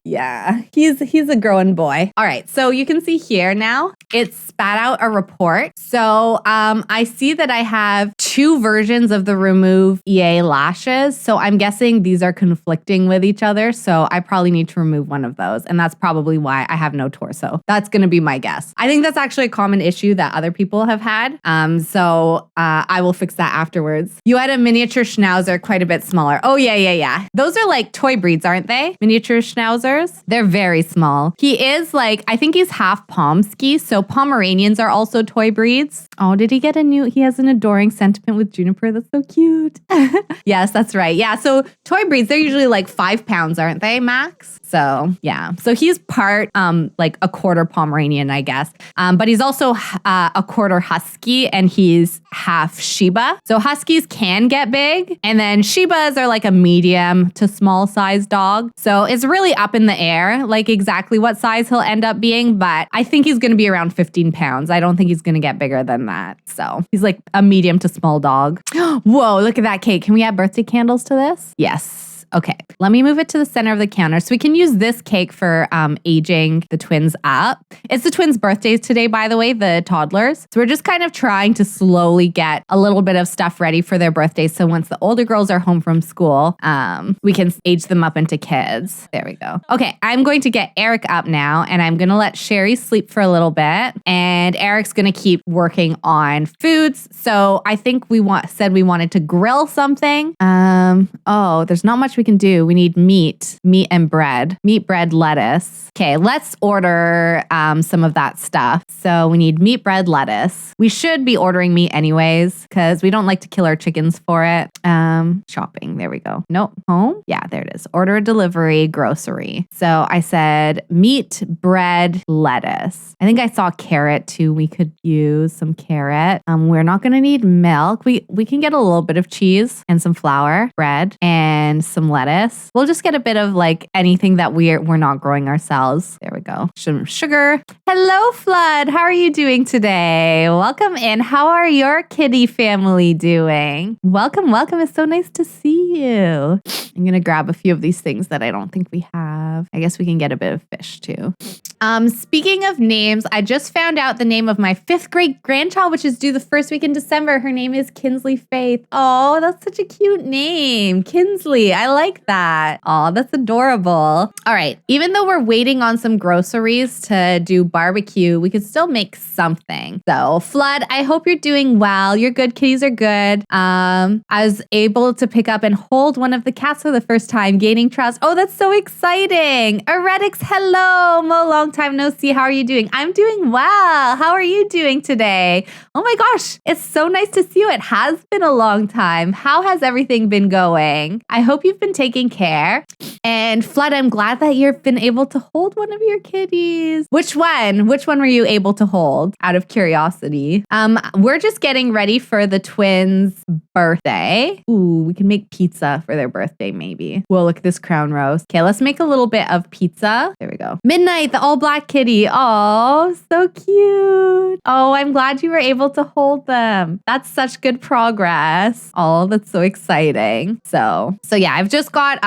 Yeah, he's a growing boy. All right, so you can see here now, it spat out a report. So I see that I have 2 versions of the remove EA lashes. So I'm guessing these are conflicting with each other. So I probably need to remove one of those. And that's probably why I have no torso. That's going to be my guess. I think that's actually a common issue that other people have had. So I will fix that afterwards. You had a miniature schnauzer quite a bit smaller. Oh, yeah. Those are like toy breeds, aren't they? Miniature schnauzers. They're very small. He is like, I think he's half Pomsky. So Pomeranians are also toy breeds. Oh, did he get he has an adoring sentiment with Juniper. That's so cute. Yes, that's right. Yeah. So toy breeds, they're usually like 5 pounds, aren't they, max? So yeah. So he's part like a quarter Pomeranian, I guess. But he's also a quarter Husky and he's half Shiba. So Huskies can get big. And then Shibas are like a medium to small size dog. So it's really up in the air, like exactly what size he'll end up being. But I think he's going to be around 15 pounds. I don't think he's going to get bigger than that. So he's like a medium to small dog. Whoa, look at that cake. Can we add birthday candles to this? Yes. Okay, let me move it to the center of the counter. So we can use this cake for aging the twins up. It's the twins' birthdays today, by the way, the toddlers. So we're just kind of trying to slowly get a little bit of stuff ready for their birthdays. So once the older girls are home from school, we can age them up into kids. There we go. Okay, I'm going to get Eric up now and I'm going to let Sherry sleep for a little bit. And Eric's going to keep working on foods. So I think we said we wanted to grill something. Oh, there's not much we can do. We need meat and bread. Meat, bread, lettuce. Okay, let's order some of that stuff. So we need meat, bread, lettuce. We should be ordering meat anyways because we don't like to kill our chickens for it. Shopping. There we go. Nope. Home? Yeah, there it is. Order a delivery, grocery. So I said meat, bread, lettuce. I think I saw carrot too. We could use some carrot. We're not going to need milk. We can get a little bit of cheese and some flour, bread, and some lettuce. We'll just get a bit of like anything that we're not growing ourselves. There we go. Some sugar. Hello, Flood. How are you doing today? Welcome in. How are your kitty family doing? Welcome. It's so nice to see you. I'm going to grab a few of these things that I don't think we have. I guess we can get a bit of fish too. Speaking of names, I just found out the name of my 5th grade grandchild, which is due the first week in December. Her name is Kinsley Faith. Oh, that's such a cute name. Kinsley. I like that. Oh, that's adorable. All right. Even though we're waiting on some groceries to do barbecue, we could still make something. So, Flood, I hope you're doing well. Your good kitties are good. I was able to pick up and hold one of the cats for the first time, gaining trust. Oh, that's so exciting. Eretix, hello. Mo, long time no see. How are you doing? I'm doing well. How are you doing today? Oh my gosh, it's so nice to see you. It has been a long time. How has everything been going? I hope you've been taking care. And Flood, I'm glad that you've been able to hold one of your kitties. Which one? Which one were you able to hold out of curiosity? We're just getting ready for the twins' birthday. Ooh, we can make pizza for their birthday maybe. Whoa, look at this crown roast. Okay, let's make a little bit of pizza. There we go. Midnight, the all black kitty. Oh, so cute. Oh, I'm glad you were able to hold them. That's such good progress. Oh, that's so exciting. So yeah, I've just got,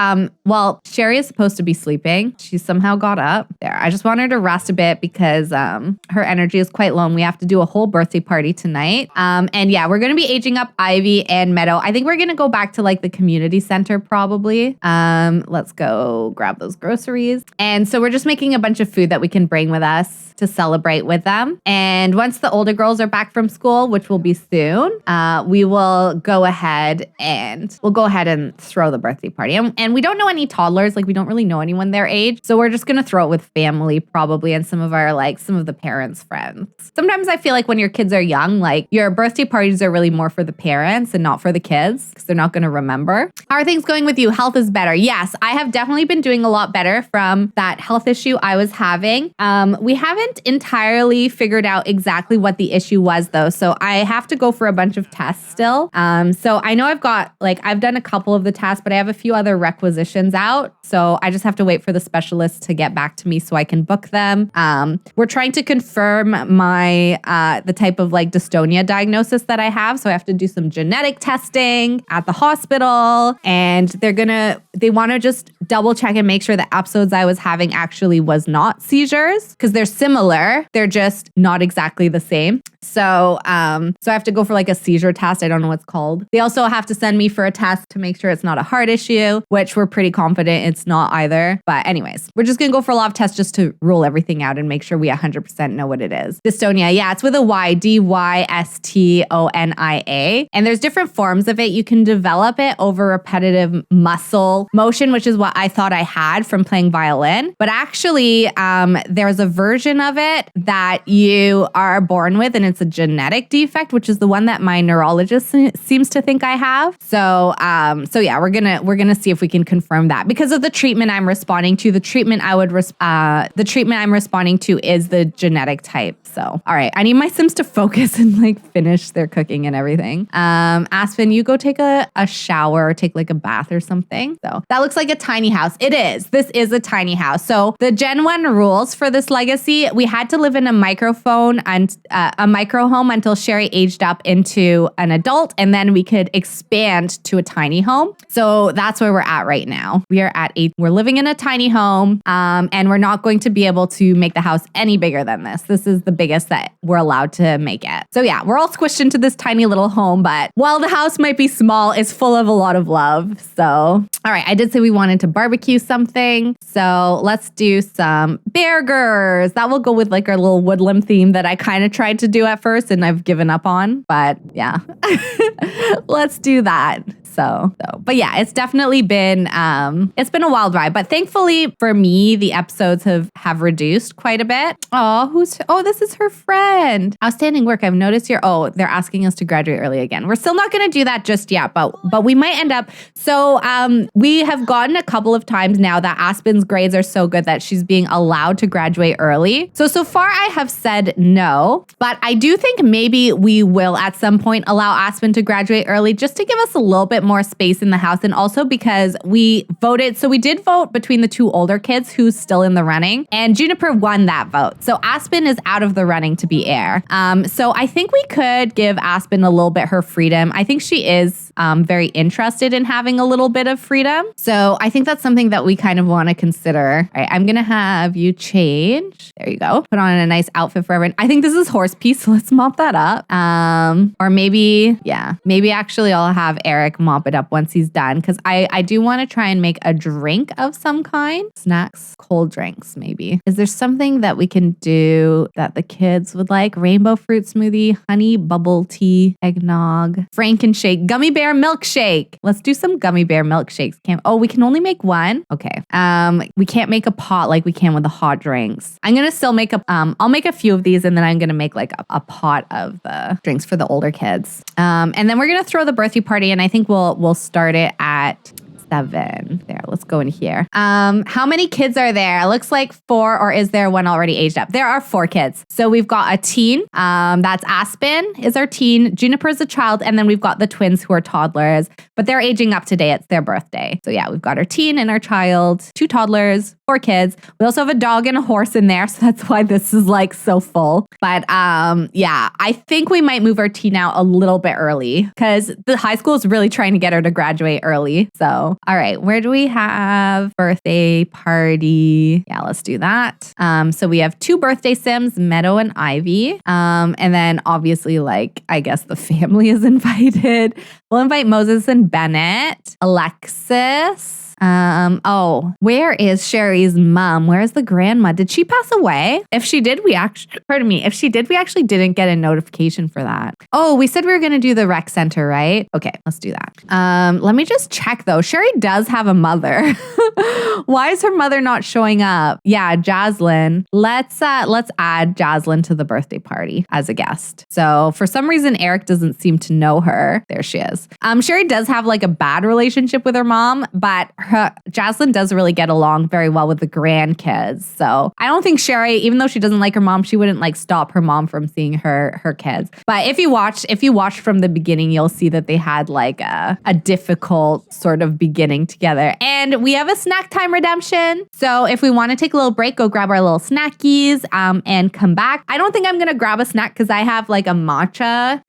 well, Sherry is supposed to be sleeping. She somehow got up. There, I just want her to rest a bit because her energy is quite low and we have to do a whole birthday party tonight. And yeah, we're going to be aging up Ivy and Meadow. I think we're going to go back to like the community center probably. Let's go grab those groceries. And so we're just making a bunch of food that we can bring with us to celebrate with them. And once the older girls are back from school, which will be soon, we will go ahead and throw the birthday party. And we don't know any toddlers, like we don't really know anyone their age. So we're just going to throw it with family probably and some of the parents' friends. Sometimes I feel like when your kids are young, like your birthday parties are really more for the parents and not for the kids because they're not going to remember. How are things going with you? Health is better. Yes, I have definitely been doing a lot better from that health issue I was having. We haven't entirely figured out exactly what the issue was though. So I have to go for a bunch of tests still. So I know I've done a couple of the tests, but I have a few other requisitions out. So I just have to wait for the specialist to get back to me so I can book them. We're trying to confirm my the type of like dystonia diagnosis that I have. So I have to do some genetic testing at the hospital, and they want to just double check and make sure the episodes I was having actually was not seizures because they're similar. They're just not exactly the same. So I have to go for like a seizure test. I don't know what it's called. They also have to send me for a test to make sure it's not a heart issue, which we're pretty confident it's not either. But anyways, we're just going to go for a lot of tests just to rule everything out and make sure we 100% know what it is. Dystonia. Yeah, it's with a Y, Dystonia. And there's different forms of it. You can develop it over repetitive muscle motion, which is what I thought I had from playing violin. But actually, there's a version of it that you are born with, and it's a genetic defect, which is the one that my neurologist seems to think I have. So yeah, we're gonna see if we can confirm that because of the treatment I'm responding to. The treatment I'm responding to is the genetic type. So all right, I need my Sims to focus and like finish their cooking and everything. Aspen, you go take a shower or take like a bath or something. So that looks like a tiny house. It is. This is a tiny house. So the Gen 1 rules for this legacy, we had to live in a microhome until Sherry aged up into an adult, and then we could expand to a tiny home. So that's where we're at right now. We're living in a tiny home, and we're not going to be able to make the house any bigger than this. This is the biggest that we're allowed to make it. So yeah, we're all squished into this tiny little home, but while the house might be small, it's full of a lot of love. So, all right, I did say we wanted to barbecue something. So let's do some burgers. That will go with like our little woodland theme that I kind of tried to do at first and I've given up on, but yeah, let's do that. But yeah, it's definitely been, it's been a wild ride, but thankfully for me, the episodes have reduced quite a bit. This is her friend. Outstanding work. I've noticed they're asking us to graduate early again. We're still not going to do that just yet, but we might end up. So, we have gotten a couple of times now that Aspen's grades are so good that she's being allowed to graduate early. So far I have said no, but I do think maybe we will at some point allow Aspen to graduate early just to give us a little bit more space in the house, and also because we voted. So we did vote between the two older kids who's still in the running, and Juniper won that vote. So Aspen is out of the running to be heir. So I think we could give Aspen a little bit her freedom. I think she is very interested in having a little bit of freedom. So I think that's something that we kind of want to consider. All right, I'm going to have you change. There you go. Put on a nice outfit for everyone. I think this is horse pee, so let's mop that up. Or maybe actually I'll have Eric mop it up once he's done because I do want to try and make a drink of some kind. Snacks, cold drinks maybe. Is there something that we can do that the kids would like? Rainbow fruit smoothie, honey bubble tea, eggnog, Frankenshake, gummy bear milkshake. Let's do some gummy bear milkshakes. We can only make one? Okay. We can't make a pot like we can with the hot drinks. I'm going to still make I'll make a few of these and then I'm going to make like a pot of the drinks for the older kids. And then we're going to throw the birthday party and I think we'll start it at 7. There, let's go in here. How many kids are there? It looks like 4, or is there one already aged up? There are 4 kids. So we've got a teen. That's Aspen is our teen. Juniper is a child. And then we've got the twins who are toddlers, but they're aging up today. It's their birthday. So yeah, we've got our teen and our child, 2 toddlers, 4 kids. We also have a dog and a horse in there. So that's why this is like so full. But yeah, I think we might move our teen out a little bit early because the high school is really trying to get her to graduate early. So all right, where do we have birthday party? Yeah, let's do that. So we have 2 birthday Sims, Meadow and Ivy. And then obviously, like, I guess the family is invited. We'll invite Moses and Bennett, Alexis. Where is Sherry's mom? Where's the grandma? Did she pass away? If she did, we actually didn't get a notification for that. Oh, we said we were going to do the rec center, right? Okay, let's do that. Let me just check though. Sherry does have a mother. Why is her mother not showing up? Yeah, Jaslyn. Let's add Jaslyn to the birthday party as a guest. So for some reason, Eric doesn't seem to know her. There she is. Sherry does have like a bad relationship with her mom, but Jaslyn does really get along very well with the grandkids. So I don't think Sherry, even though she doesn't like her mom, she wouldn't like stop her mom from seeing her kids. But if you watched from the beginning, you'll see that they had like a difficult sort of beginning together. And we have a snack time redemption. So if we want to take a little break, go grab our little snackies and come back. I don't think I'm going to grab a snack because I have like a matcha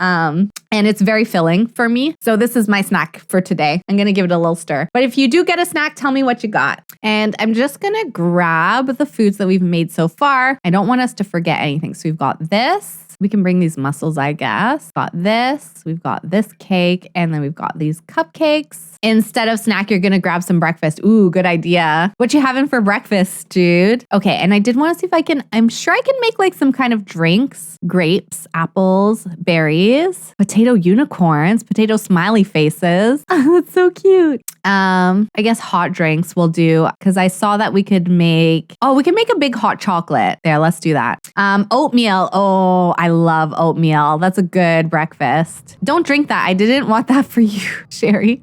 and it's very filling for me. So this is my snack for today. I'm going to give it a little stir. But if you do get a snack, tell me what you got. And I'm just going to grab the foods that we've made so far. I don't want us to forget anything. So we've got this. We can bring these mussels, I guess. Got this. We've got this cake. And then we've got these cupcakes. Instead of snack, you're going to grab some breakfast. Ooh, good idea. What you having for breakfast, dude? Okay, and I did want to see if I'm sure I can make like some kind of drinks. Grapes, apples, berries, potato unicorns, potato smiley faces. That's so cute. I guess hot drinks we'll do because I saw that we can make a big hot chocolate. There, let's do that. Oatmeal. Oh, I love oatmeal. That's a good breakfast. Don't drink that. I didn't want that for you, Sherry.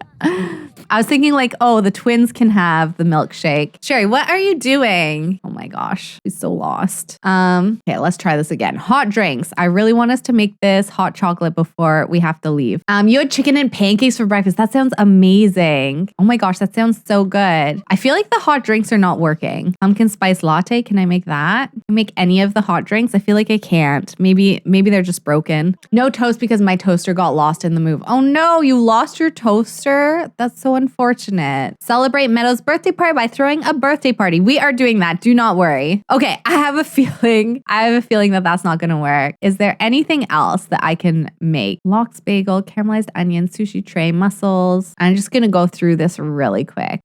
I was thinking like, oh, the twins can have the milkshake. Sherry, what are you doing? Oh my gosh, she's so lost. Okay, let's try this again. Hot drinks. I really want us to make this hot chocolate before we have to leave. You had chicken and pancakes for breakfast. That sounds amazing. Oh my gosh, that sounds so good. I feel like the hot drinks are not working. Pumpkin spice latte. Can I make that? Can I make any of the hot drinks? I feel like I can't. Maybe they're just broken. No toast because my toaster got lost in the move. Oh no, you lost your toaster? That's so unfortunate. Celebrate Meadow's birthday party by throwing a birthday party. We are doing that. Do not worry. Okay, I have a feeling that that's not going to work. Is there anything else that I can make? Lox bagel, caramelized onion, sushi tray, mussels. I'm just going to go through this really quick.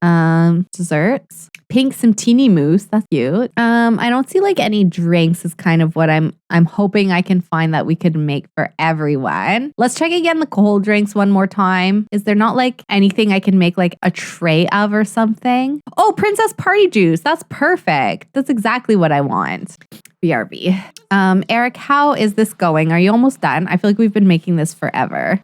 Desserts. Pink Samtini mousse. That's cute. I don't see like any drinks is kind of what I'm hoping I can find that we could make for everyone. Let's check again the cold drinks one more time. Is there not like anything I can make like a tray of or something? Oh, Princess Party Juice. That's perfect. That's exactly what I want. BRB. Eric, how is this going? Are you almost done? I feel like we've been making this forever.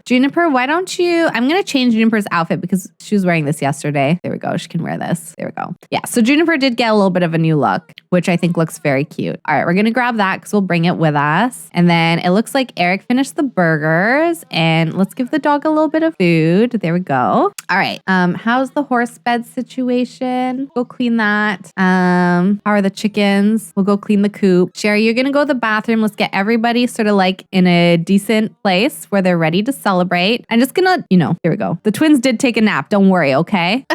Juniper, why don't you... I'm going to change Juniper's outfit because she was wearing this yesterday. There we go. She can wear this. There we go. Yeah, so Juniper did get a little bit of a new look, which I think looks very cute. All right, we're going to grab that because we'll bring it with us. And then it looks like Eric finished the burgers. And let's give the dog a little bit of food. There we go. All right. How's the horse bed situation? Go clean that. How are the chickens? We'll go clean clean the coop. Sherry, you're going to go to the bathroom. Let's get everybody sort of like in a decent place where they're ready to celebrate. I'm just going to, here we go. The twins did take a nap. Don't worry, okay?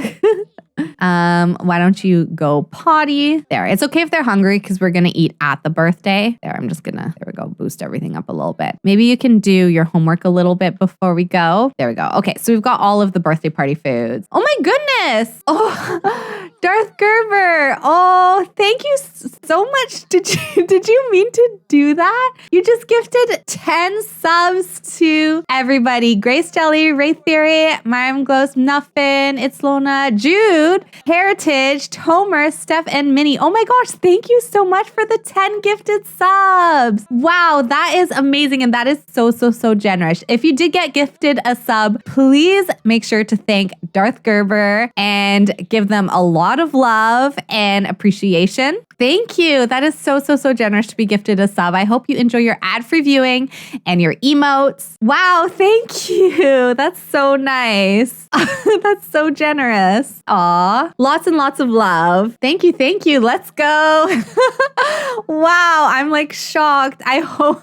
Why don't you go potty? There. It's okay if they're hungry because we're going to eat at the birthday. There, I'm just going to, there we go, boost everything up a little bit. Maybe you can do your homework a little bit before we go. There we go. Okay, so we've got all of the birthday party foods. Oh my goodness. Oh, Darth Gerber. Oh, thank you so much. Did you mean to do that? You just gifted 10 subs to everybody. Grace Jelly, Ray Theory, Myam Glows, Nuffin, It's Lona, Jude, Heritage, Tomer, Steph, and Minnie. Oh my gosh, thank you so much for the 10 gifted subs. Wow, that is amazing. And that is so generous. If you did get gifted a sub, please make sure to thank Darth Gerber and give them a lot of love and appreciation. Thank you. That is so generous to be gifted a sub. I hope you enjoy your ad-free viewing and your emotes. Wow, thank you. That's so nice. That's so generous. Aw, lots and lots of love. Thank you. Let's go. Wow, I'm like shocked. I hope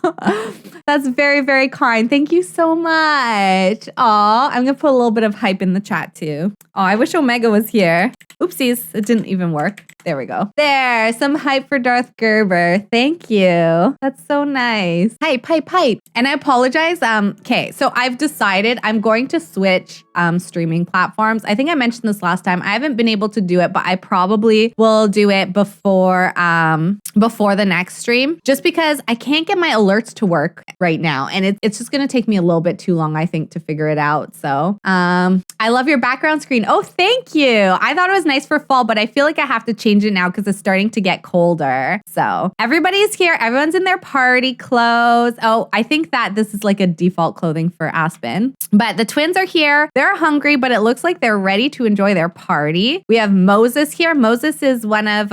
that's very kind. Thank you so much. Aw, I'm gonna put a little bit of hype in the chat too. Oh, I wish Omega was here. Oopsies, it didn't even work. There we go. There, some hype for Darth Gerber. Thank you. That's so nice. Hype. And I apologize. Okay, so I've decided I'm going to switch streaming platforms. I think I mentioned this last time. I haven't been able to do it, but I probably will do it before the next stream, just because I can't get my alerts to work right now. And it's just going to take me a little bit too long, I think, to figure it out. So I love your background screen. Oh, thank you. I thought it was nice for fall, but I feel like I have to change it now because it's starting to get colder. So everybody's here. Everyone's in their party clothes. Oh, I think that this is like a default clothing for Aspen. But the twins are here. They're hungry, but it looks like they're ready to enjoy their party. We have Moses here. Moses is one of,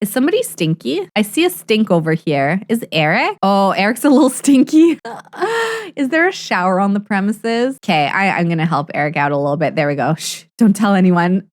is somebody stinky? I see a stink over here. Is Eric? Oh, Eric's a little stinky. Is there a shower on the premises? Okay, I'm going to help Eric out a little bit. There we go. Shh, don't tell anyone.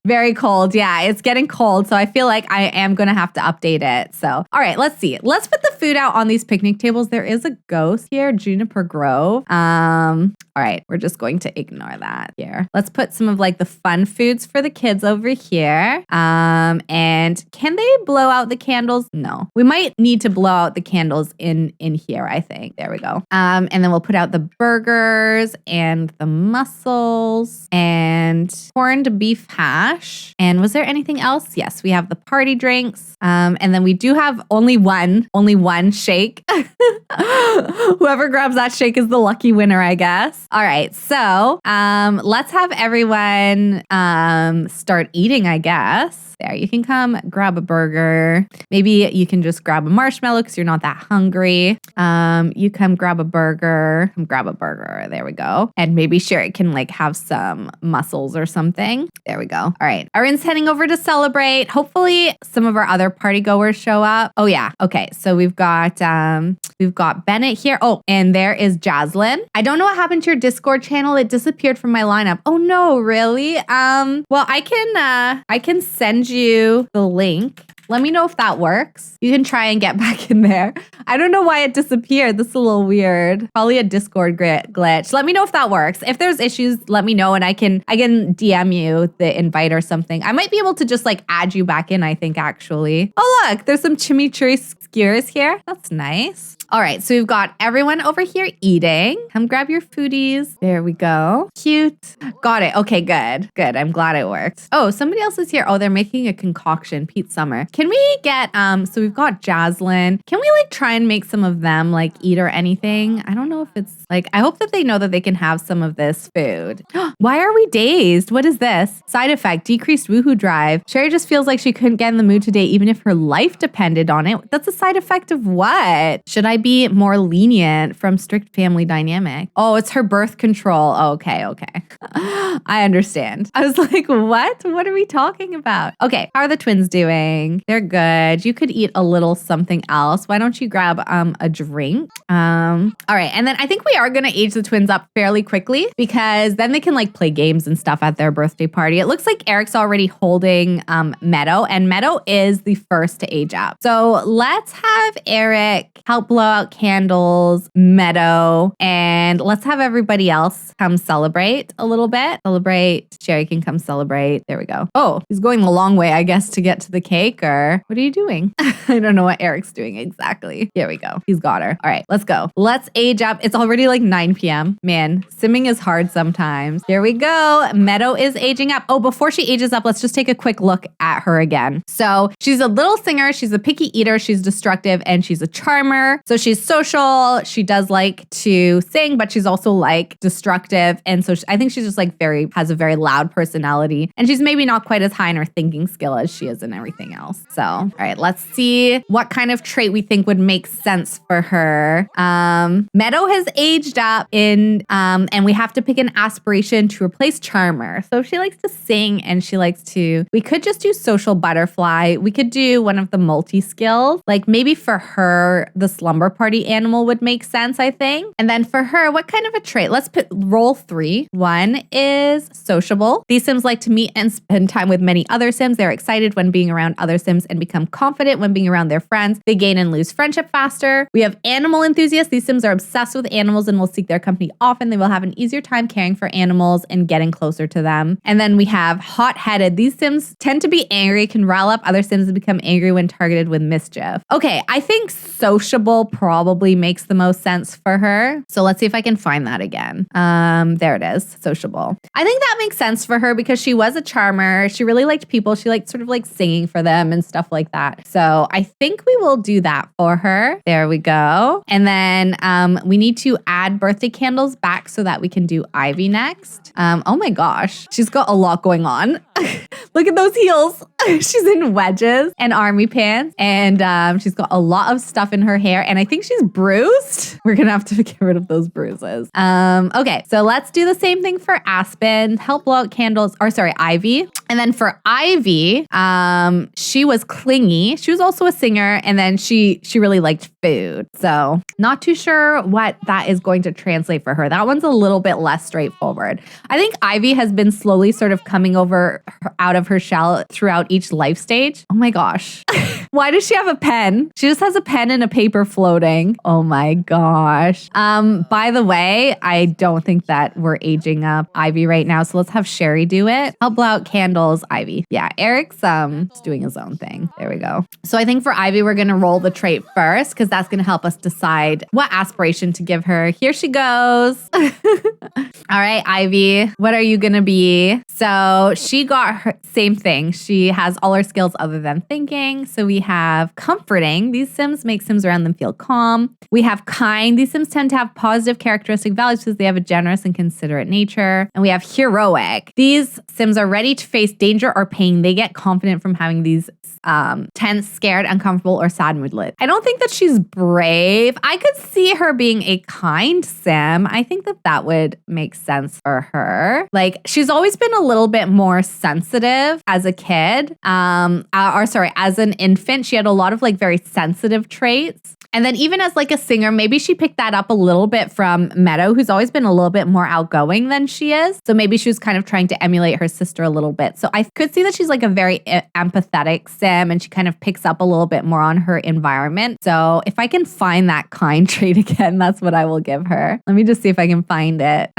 Very cold. Yeah, it's getting cold. So I feel like I am going to have to update it. So, all right, let's see. Let's put the food out on these picnic tables. There is a ghost here, Juniper Grove. All right, we're just going to ignore that here. Let's put some of like the fun foods for the kids over here. And can they blow out the candles? No, we might need to blow out the candles in here, I think. There we go. And then we'll put out the burgers and the mussels and corned beef hash. And was there anything else? Yes, we have the party drinks. And then we do have only one shake. Whoever grabs that shake is the lucky winner, I guess. All right, so let's have everyone start eating, I guess. There, you can come grab a burger. Maybe you can just grab a marshmallow because you're not that hungry. You come grab a burger. There we go. And maybe Sherry can like have some mussels or something. There we go. All right, Arin's heading over to celebrate. Hopefully some of our other party goers show up. Oh yeah. Okay, so we've got Bennett here. Oh, and there is Jaslyn. I don't know what happened to your Discord channel. It disappeared from my lineup. Oh no, really? Well, I can send you the link. Let me know if that works. You can try and get back in there. I don't know why it disappeared. This is a little weird. Probably a Discord glitch. Let me know if that works. If there's issues, let me know and I can DM you the invite or something. I might be able to just like add you back in, I think, actually. Oh, look, there's some chimichurri skewers here. That's nice. All right, so we've got everyone over here eating. Come grab your foodies. There we go. Cute. Got it. Okay, good. I'm glad it worked. Oh, somebody else is here. Oh, they're making a concoction. Pete Summer. Can we get, so we've got Jaslyn. Can we like try and make some of them like eat or anything? I don't know if it's like, I hope that they know that they can have some of this food. Why are we dazed? What is this? Side effect, decreased woohoo drive. Sherry just feels like she couldn't get in the mood today even if her life depended on it. That's a side side effect of what? Should I be more lenient from strict family dynamic? Oh, it's her birth control. Oh, okay. I understand. I was like, what? What are we talking about? Okay, how are the twins doing? They're good. You could eat a little something else. Why don't you grab a drink? All right, and then I think we are gonna age the twins up fairly quickly because then they can like play games and stuff at their birthday party. It looks like Eric's already holding Meadow, and Meadow is the first to age up. So let's have Eric help blow out candles, Meadow, and let's have everybody else come celebrate a little bit. Celebrate. Sherry can come celebrate. There we go. Oh, he's going the long way, I guess, to get to the cake, or what are you doing? I don't know what Eric's doing exactly. Here we go. He's got her. All right, let's go. Let's age up. It's already like 9 p.m. Man, simming is hard sometimes. Here we go. Meadow is aging up. Oh, before she ages up, let's just take a quick look at her again. So she's a little singer. She's a picky eater. She's destructive, and she's a charmer. So she's social. She does like to sing, but she's also like destructive. And so I think she's just like has a very loud personality, and she's maybe not quite as high in her thinking skill as she is in everything else. So, all right, let's see what kind of trait we think would make sense for her. Meadow has aged up and we have to pick an aspiration to replace charmer. So she likes to sing and we could just do social butterfly. We could do one of the multi-skills. Like maybe for her, the slumber party animal would make sense, I think. And then for her, what kind of a trait? Let's roll 3. 1 is sociable. These Sims like to meet and spend time with many other Sims. They're excited when being around other Sims and become confident when being around their friends. They gain and lose friendship faster. We have animal enthusiasts. These Sims are obsessed with animals and will seek their company often. They will have an easier time caring for animals and getting closer to them. And then we have hot-headed. These Sims tend to be angry, can rile up other Sims and become angry when targeted with mischief. Okay, I think sociable probably makes the most sense for her. So let's see if I can find that again. There it is, sociable. I think that makes sense for her because she was a charmer. She really liked people. She liked sort of like singing for them and stuff like that. So I think we will do that for her. There we go. And then we need to add birthday candles back so that we can do Ivy next. Oh my gosh, she's got a lot going on. Look at those heels. She's in wedges and army pants, and she's got a lot of stuff in her hair, and I think she's bruised. We're gonna have to get rid of those bruises. Okay, so let's do the same thing for Aspen. Help blow out candles, Ivy. And then for Ivy, she was clingy. She was also a singer, and then she really liked food. So not too sure what that is going to translate for her. That one's a little bit less straightforward. I think Ivy has been slowly sort of coming out of her shell throughout each life stage. Oh my gosh. Why does she have a pen? She just has a pen and a paper floating. Oh my gosh. By the way, I don't think that we're aging up Ivy right now. So let's have Sherry do it. Help blow out candles, Ivy. Yeah, Eric's doing his own thing. There we go. So I think for Ivy, we're going to roll the trait first because that's going to help us decide what aspiration to give her. Here she goes. All right, Ivy, what are you going to be? So she got her same thing. She has all her skills other than thinking. So we have comforting. These Sims make Sims around them feel calm. We have kind. These Sims tend to have positive characteristic values because they have a generous and considerate nature. And we have heroic. These Sims are ready to face danger or pain. They get confident from having these tense, scared, uncomfortable, or sad moodlet. I don't think that she's brave. I could see her being a kind Sim. I think that would make sense for her. Like, she's always been a little bit more sensitive as a kid. As an infant, she had a lot of like very sensitive traits. And then even as like a singer, maybe she picked that up a little bit from Meadow, who's always been a little bit more outgoing than she is. So maybe she was kind of trying to emulate her sister a little bit. So I could see that she's like a very empathetic Sim, and she kind of picks up a little bit more on her environment. So if I can find that kind trait again, that's what I will give her. Let me just see if I can find it.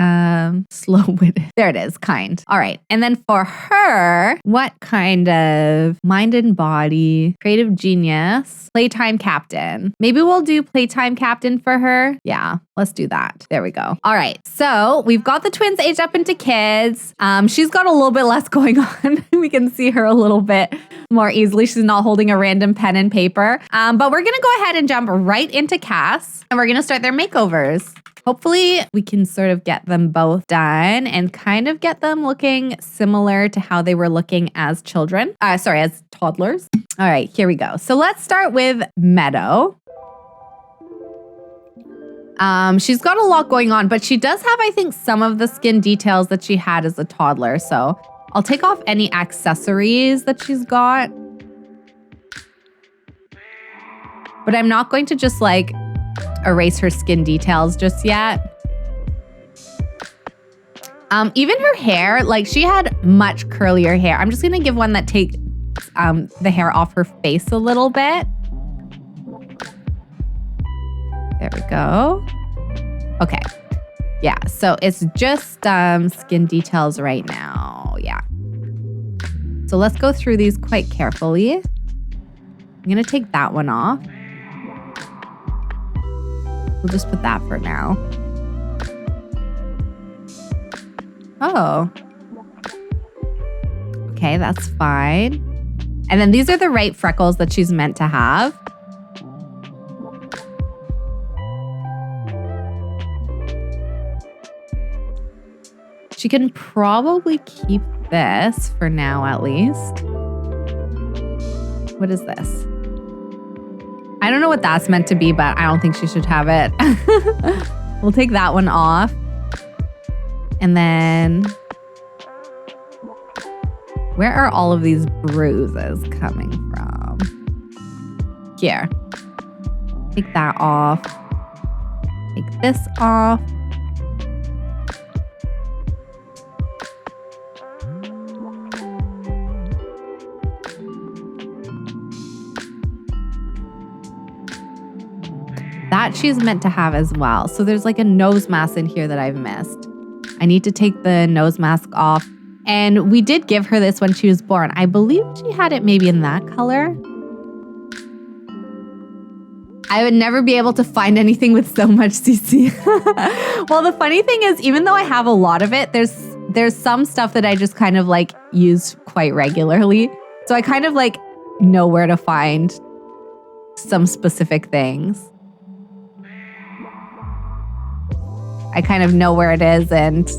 Slow-witted. There it is, kind. All right. And then for her, what kind of mind and body, creative genius, playtime captain? Maybe we'll do playtime captain for her. Yeah, let's do that. There we go. All right. So we've got the twins aged up into kids. She's got a little bit less going on. We can see her a little bit more easily. She's not holding a random pen and paper. But we're going to go ahead and jump right into Cass, and we're going to start their makeovers. Hopefully we can sort of get them both done and kind of get them looking similar to how they were looking as children. As toddlers. All right, here we go. So let's start with Meadow. She's got a lot going on, but she does have, I think, some of the skin details that she had as a toddler. So I'll take off any accessories that she's got. But I'm not going to just like erase her skin details just yet. Even her hair, like she had much curlier hair. I'm just gonna give one that takes the hair off her face a little bit. There we go. Okay. Yeah, so it's just skin details right now. Yeah. So let's go through these quite carefully. I'm gonna take that one off. We'll just put that for now. Oh. Okay, that's fine. And then these are the right freckles that she's meant to have. She can probably keep this for now at least. What is this? I don't know what that's meant to be, but I don't think she should have it. We'll take that one off. And then, where are all of these bruises coming from? Here. Take that off. Take this off. That she's meant to have as well. So there's like a nose mask in here that I've missed. I need to take the nose mask off. And we did give her this when she was born. I believe she had it maybe in that color. I would never be able to find anything with so much CC. Well, the funny thing is, even though I have a lot of it, there's some stuff that I just kind of like use quite regularly. So I kind of like know where to find some specific things. I kind of know where it is, and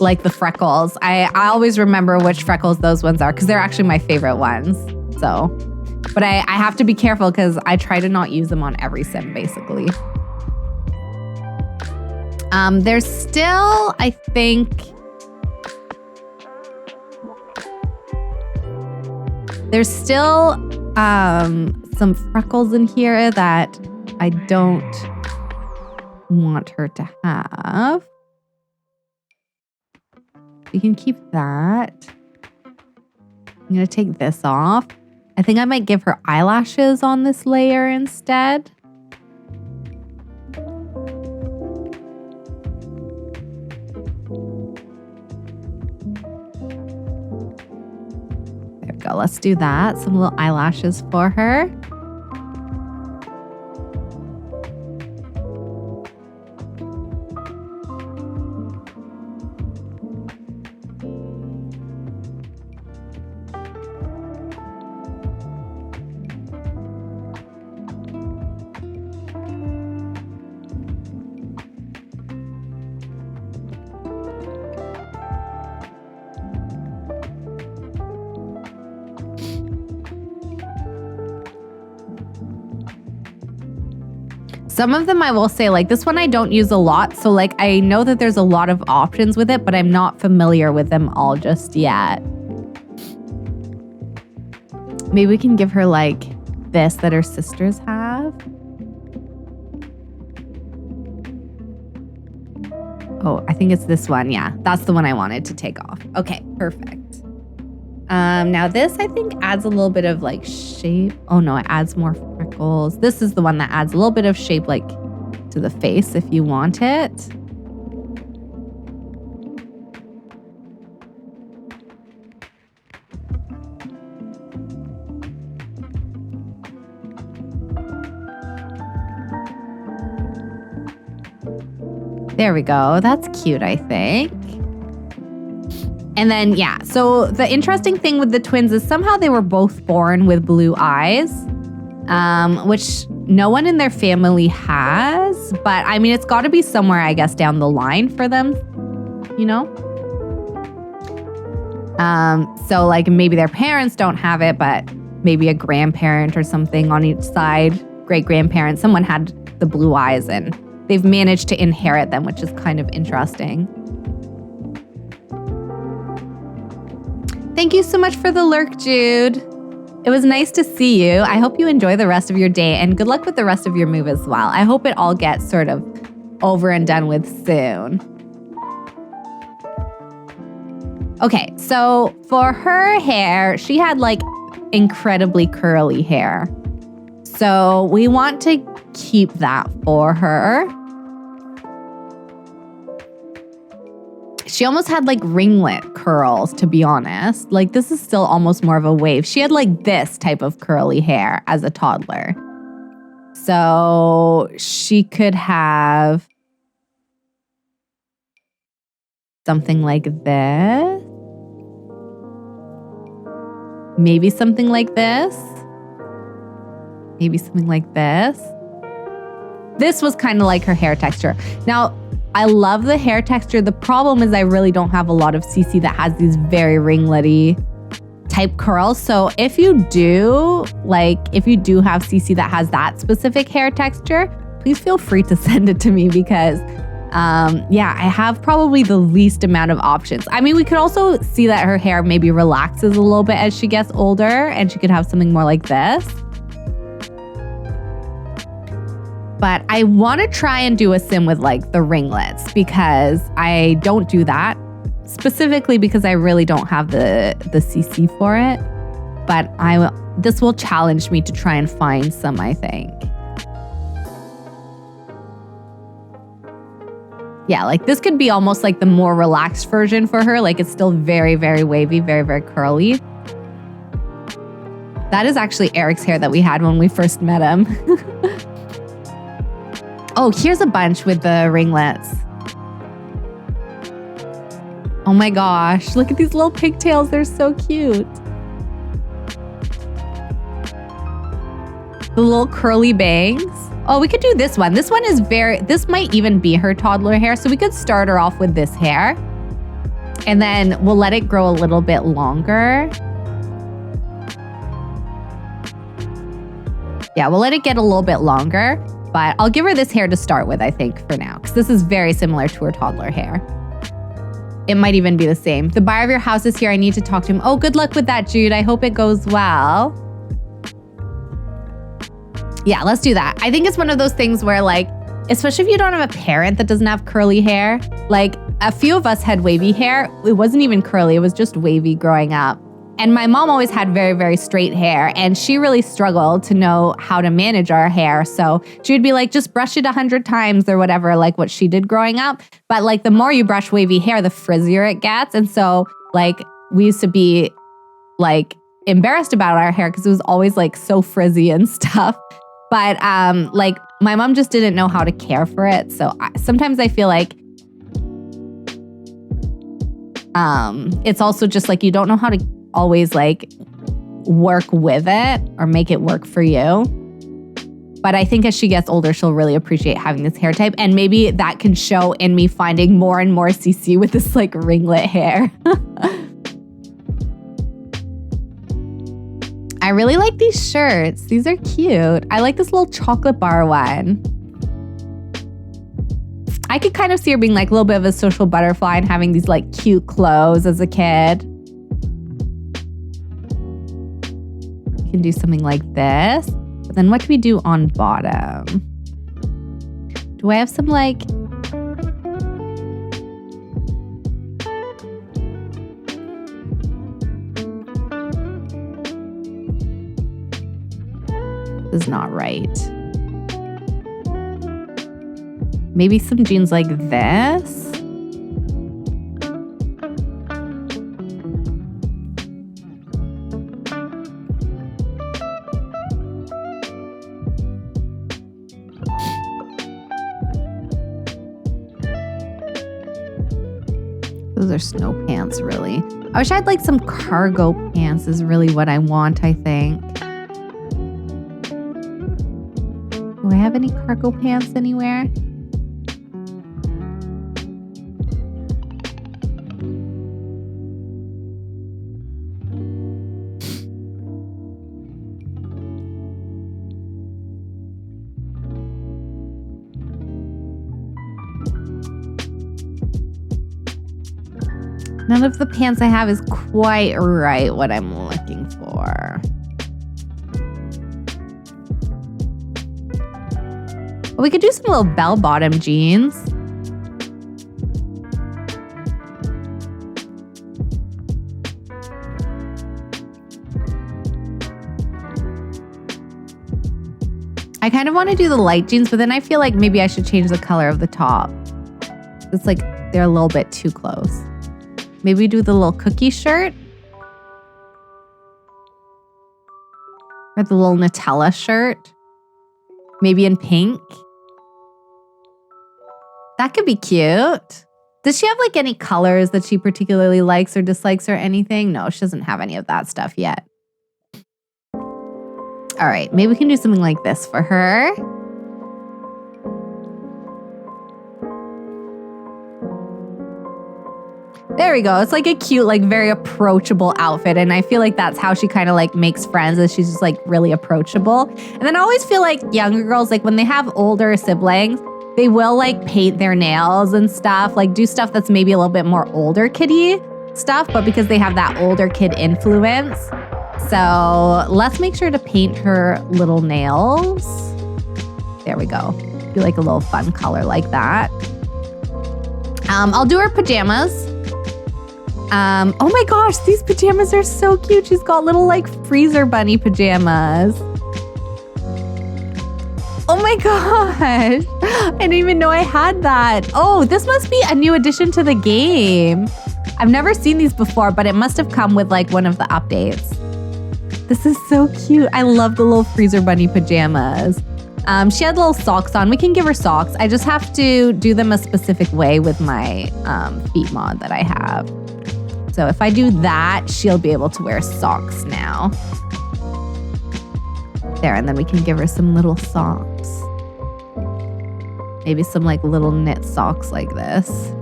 like the freckles. I always remember which freckles those ones are because they're actually my favorite ones. So, but I have to be careful because I try to not use them on every sim basically. There's still, I think, there's still some freckles in here that I don't want her to have. You can keep that. I'm going to take this off. I think I might give her eyelashes on this layer instead. There we go. Let's do that. Some little eyelashes for her. Some of them I will say, like this one I don't use a lot. So like I know that there's a lot of options with it, but I'm not familiar with them all just yet. Maybe we can give her like this that her sisters have. Oh, I think it's this one. Yeah, that's the one I wanted to take off. Okay, perfect. Now this I think adds a little bit of like shape. Oh no, it adds more freckles. This is the one that adds a little bit of shape like to the face if you want it. There we go. That's cute, I think. And then, yeah, so the interesting thing with the twins is somehow they were both born with blue eyes, which no one in their family has, but I mean, it's got to be somewhere, I guess, down the line for them, you know? So like maybe their parents don't have it, but maybe a grandparent or something on each side, great-grandparent, someone had the blue eyes and they've managed to inherit them, which is kind of interesting. Thank you so much for the lurk, Jude. It was nice to see you. I hope you enjoy the rest of your day and good luck with the rest of your move as well. I hope it all gets sort of over and done with soon. Okay, so for her hair, she had like incredibly curly hair. So we want to keep that for her. She almost had like ringlet curls, to be honest. Like this is still almost more of a wave. She had like this type of curly hair as a toddler. So she could have something like this. Maybe something like this. Maybe something like this. This was kind of like her hair texture. Now, I love the hair texture. The problem is I really don't have a lot of CC that has these very ringlety type curls. So if you do have CC that has that specific hair texture, please feel free to send it to me because I have probably the least amount of options. I mean, we could also see that her hair maybe relaxes a little bit as she gets older and she could have something more like this. But I want to try and do a sim with like the ringlets because I don't do that specifically because I really don't have the CC for it. But this will challenge me to try and find some, I think. Yeah, like this could be almost like the more relaxed version for her. Like it's still very, very wavy, very, very curly. That is actually Eric's hair that we had when we first met him. Oh, here's a bunch with the ringlets. Oh my gosh, look at these little pigtails. They're so cute. The little curly bangs. Oh, we could do this one. This one is this might even be her toddler hair. So we could start her off with this hair. And then we'll let it grow a little bit longer. Yeah, we'll let it get a little bit longer. But I'll give her this hair to start with, I think, for now. Because this is very similar to her toddler hair. It might even be the same. The buyer of your house is here. I need to talk to him. Oh, good luck with that, Jude. I hope it goes well. Yeah, let's do that. I think it's one of those things where like, especially if you don't have a parent that doesn't have curly hair, like a few of us had wavy hair. It wasn't even curly. It was just wavy growing up. And my mom always had very, very straight hair and she really struggled to know how to manage our hair. So she would be like, just brush it 100 times or whatever, like what she did growing up. But like the more you brush wavy hair, the frizzier it gets. And so like we used to be like embarrassed about our hair because it was always like so frizzy and stuff. But like my mom just didn't know how to care for it. So sometimes I feel like it's also just like you don't know how to always like work with it or make it work for you. But I think as she gets older, she'll really appreciate having this hair type. And maybe that can show in me finding more and more CC with this like ringlet hair. I really like these shirts. These are cute. I like this little chocolate bar one. I could kind of see her being like a little bit of a social butterfly and having these like cute clothes as a kid. We can do something like this. But then what do we do on bottom? Do I have some like... This is not right. Maybe some jeans like this. Those are snow pants, really. I wish I had like some cargo pants is really what I want, I think. have any cargo pants anywhere? None of the pants I have is quite right what I'm looking for. We could do some little bell-bottom jeans. I kind of want to do the light jeans, but then I feel like maybe I should change the color of the top. It's like they're a little bit too close. Maybe do the little cookie shirt. Or the little Nutella shirt. Maybe in pink. That could be cute. Does she have like any colors that she particularly likes or dislikes or anything? No, she doesn't have any of that stuff yet. All right, maybe we can do something like this for her. There we go. It's like a cute, like very approachable outfit. And I feel like that's how she kind of like makes friends, is she's just like really approachable. And then I always feel like younger girls, like when they have older siblings, they will like paint their nails and stuff, like do stuff that's maybe a little bit more older kiddie stuff, but because they have that older kid influence. So let's make sure to paint her little nails. There we go. Do like a little fun color like that. I'll do her pajamas. Oh my gosh, these pajamas are so cute. She's got little like freezer bunny pajamas. Oh my gosh. I didn't even know I had that. Oh, this must be a new addition to the game. I've never seen these before, but it must have come with like one of the updates. This is so cute. I love the little freezer bunny pajamas. She had little socks on. We can give her socks. I just have to do them a specific way with my feet mod that I have. So if I do that, she'll be able to wear socks now. There, and then we can give her some little socks. Maybe some like little knit socks like this.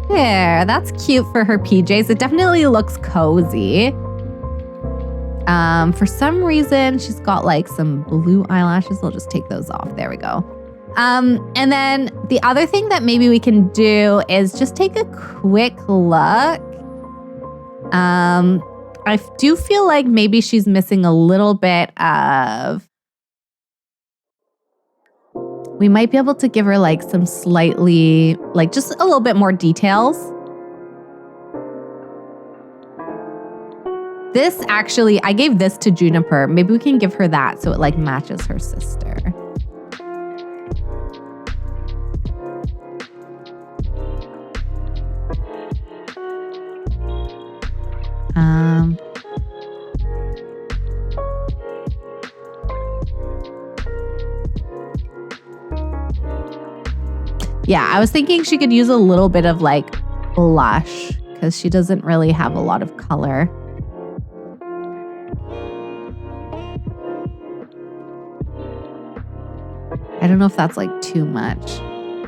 There, that's cute for her PJs. It definitely looks cozy. For some reason, she's got like some blue eyelashes. I'll just take those off. There we go. And then the other thing that maybe we can do is just take a quick look. I do feel like maybe she's missing a little bit of... We might be able to give her like some slightly, like just a little bit more details. This actually, I gave this to Juniper. Maybe we can give her that so it like matches her sister. Yeah, I was thinking she could use a little bit of like blush because she doesn't really have a lot of color. I don't know if that's like too much.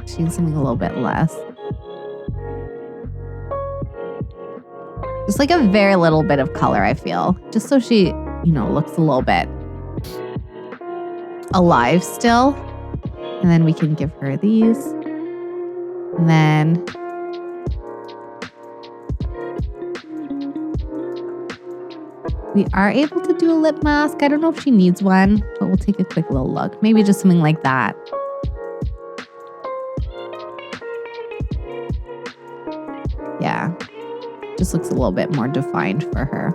She needs something a little bit less. Just like a very little bit of color, I feel. Just so she, you know, looks a little bit alive still. And then we can give her these. And then we are able to do a lip mask. I don't know if she needs one, but we'll take a quick little look. Maybe just something like that. Yeah. Just looks a little bit more defined for her.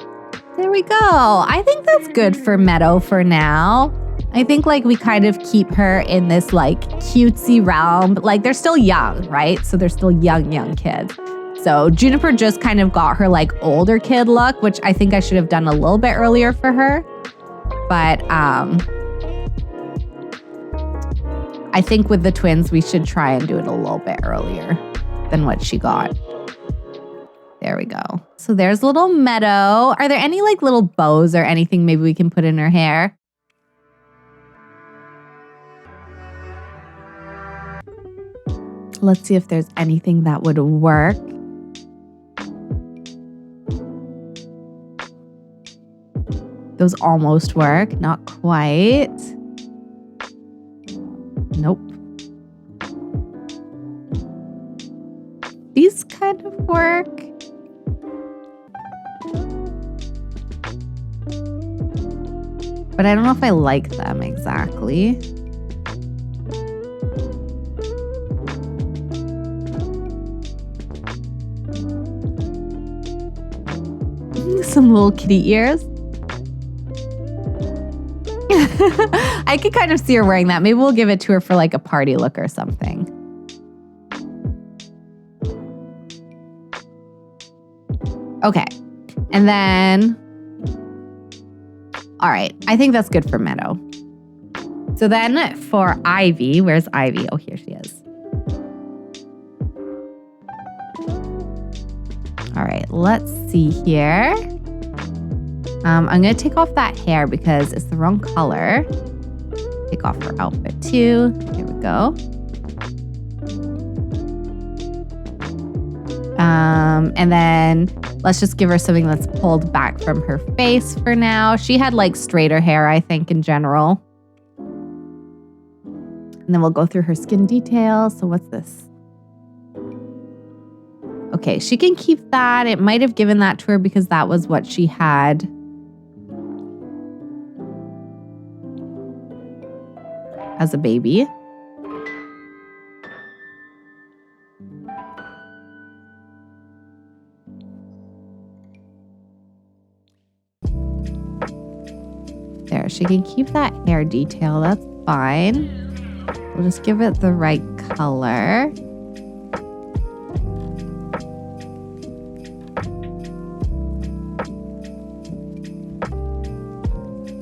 There we go. I think that's good for Meadow for now. I think like we kind of keep her in this like cutesy realm. Like they're still young, right? So they're still young kids. So Juniper just kind of got her like older kid look, which I think I should have done a little bit earlier for her. But I think with the twins, we should try and do it a little bit earlier than what she got. There we go. So there's little Meadow. Are there any like little bows or anything maybe we can put in her hair? Let's see if there's anything that would work. Those almost work, not quite. Nope. These kind of work. But I don't know if I like them exactly. Some little kitty ears. I could kind of see her wearing that. Maybe we'll give it to her for like a party look or something. Okay. And then, all right. I think that's good for Meadow. So then for Ivy, where's Ivy? Oh, here she is. All right, let's see here. I'm going to take off that hair because it's the wrong color. Take off her outfit too. Here we go. And then let's just give her something that's pulled back from her face for now. She had like straighter hair, I think, in general. And then we'll go through her skin details. So what's this? Okay, she can keep that. It might have given that to her because that was what she had. As a baby. There, she can keep that hair detail. That's fine. We'll just give it the right color.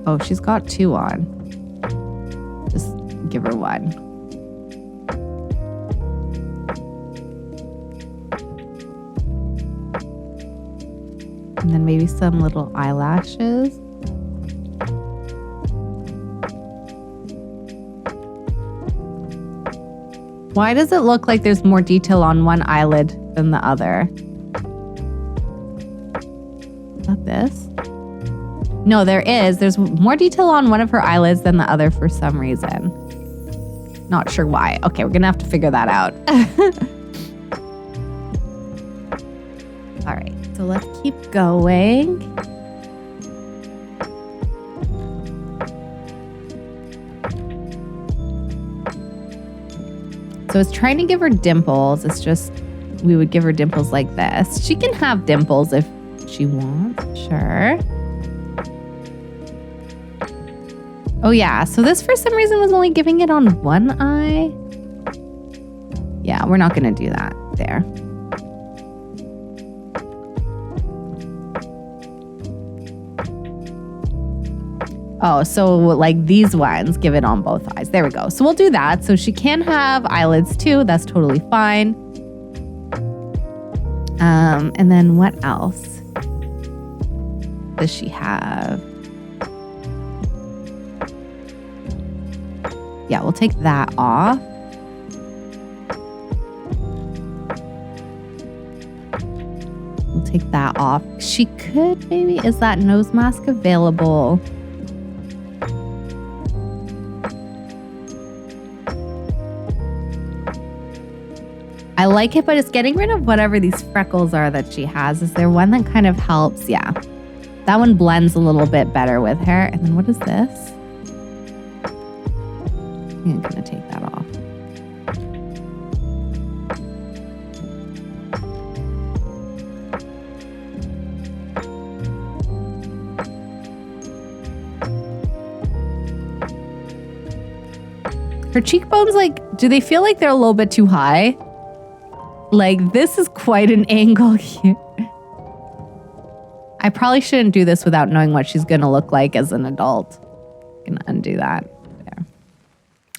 Oh, she's got two on. Just give her one. And then maybe some little eyelashes. Why does it look like there's more detail on one eyelid than the other? Is that this? No, there is. There's more detail on one of her eyelids than the other for some reason. Not sure why. Okay, we're going to have to figure that out. All right, so let's keep going. So it's trying to give her dimples. It's just, we would give her dimples like this. She can have dimples if she wants, sure. Oh yeah, so this for some reason was only giving it on one eye. Yeah, we're not gonna do that there. Oh, so like these ones give it on both eyes. There we go. So we'll do that. So she can have eyelids too. That's totally fine. And then what else does she have? Yeah, we'll take that off. We'll take that off. She could maybe, is that nose mask available? I like it, but it's getting rid of whatever these freckles are that she has. Is there one that kind of helps? Yeah. That one blends a little bit better with her. And then what is this? I'm going to take that off. Her cheekbones, like, do they feel like they're a little bit too high? Like, this is quite an angle here. I probably shouldn't do this without knowing what she's going to look like as an adult. I'm going to undo that. There.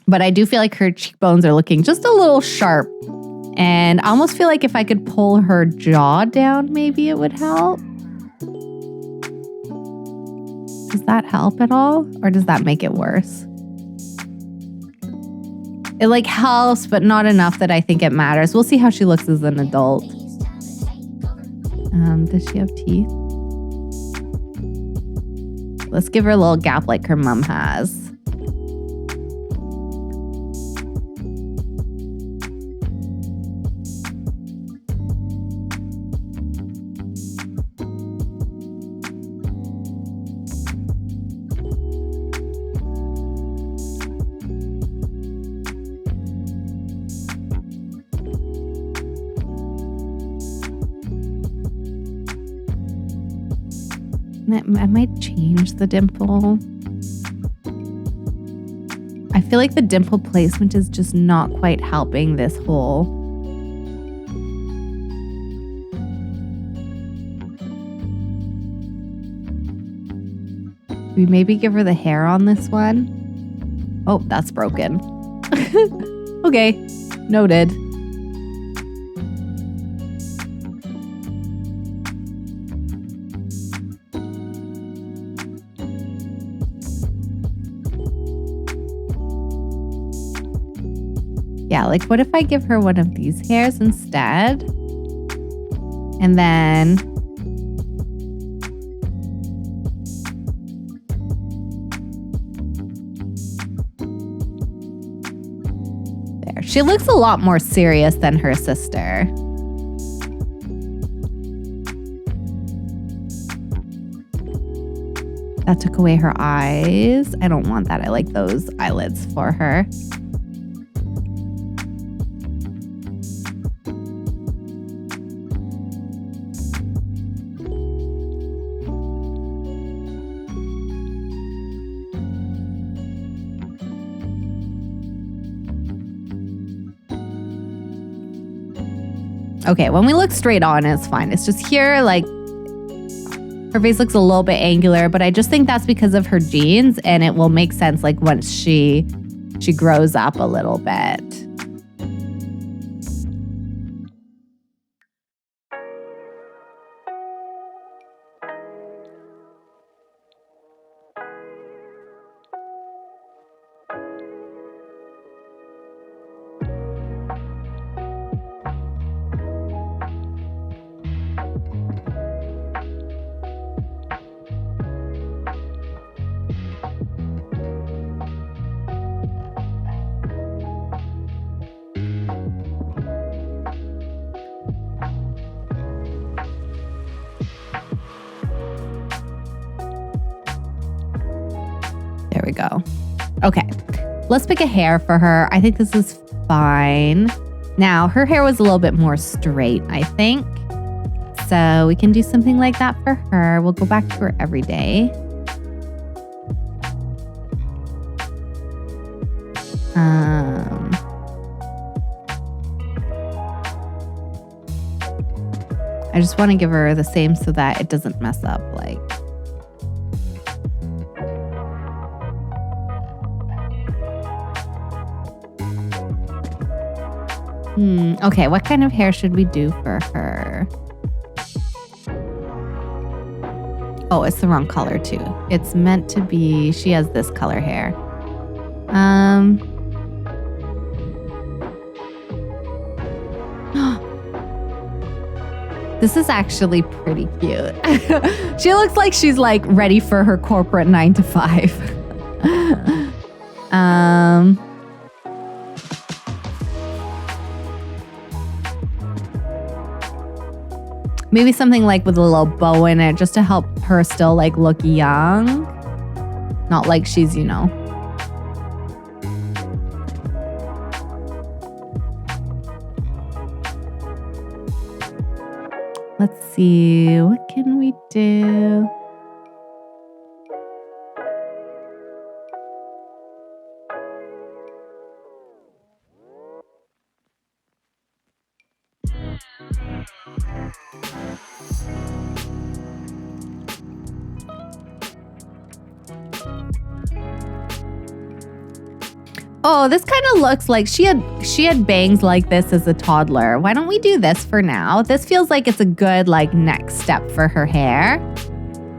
But I do feel like her cheekbones are looking just a little sharp. And I almost feel like if I could pull her jaw down, maybe it would help. Does that help at all? Or does that make it worse? It like helps, but not enough that I think it matters. We'll see how she looks as an adult. Does she have teeth? Let's give her a little gap like her mom has. I might change the dimple. I feel like the dimple placement is just not quite helping this hole. We maybe give her the hair on this one. Oh, that's broken. Okay, noted. Yeah, like what if I give her one of these hairs instead? And then there. She looks a lot more serious than her sister. That took away her eyes. I don't want that. I like those eyelids for her. Okay, when we look straight on, it's fine. It's just here, like, her face looks a little bit angular, but I just think that's because of her genes, and it will make sense, like, once she grows up a little bit. There we go. Okay, let's pick a hair for her. I think this is fine. Now, her hair was a little bit more straight, I think. So we can do something like that for her. We'll go back to her every day. I just want to give her the same so that it doesn't mess up, like. Okay, what kind of hair should we do for her? Oh, it's the wrong color too. It's meant to be, she has this color hair. This is actually pretty cute. She looks like she's like ready for her corporate 9 to 5. Maybe something like with a little bow in it just to help her still like look young. Not like she's, you know. Let's see, what can we do? Oh, this kind of looks like she had bangs like this as a toddler. Why don't we do this for now? This feels like it's a good like next step for her hair.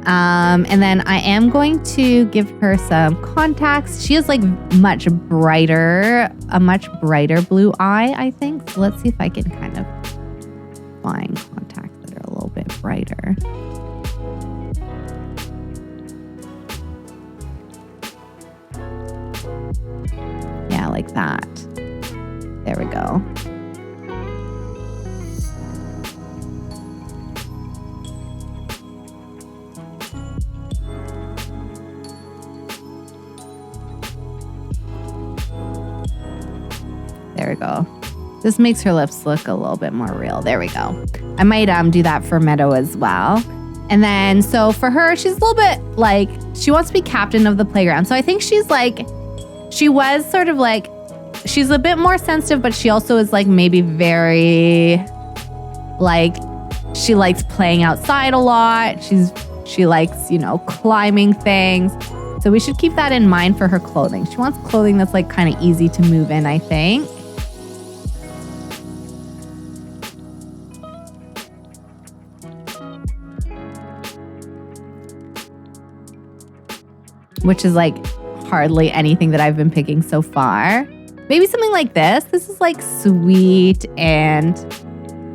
And then I am going to give her some contacts. She has like a much brighter blue eye, I think. So let's see if I can kind of find contacts that are a little bit brighter. Yeah, like that. There we go. There we go. This makes her lips look a little bit more real. There we go. I might do that for Meadow as well. And then, so for her, she's a little bit like, she wants to be captain of the playground. So I think she's like, she was sort of like, she's a bit more sensitive, but she also is like maybe very, like, she likes playing outside a lot. She likes, you know, climbing things. So we should keep that in mind for her clothing. She wants clothing that's like kind of easy to move in, I think. Which is like hardly anything that I've been picking so far. Maybe something like this. This is like sweet and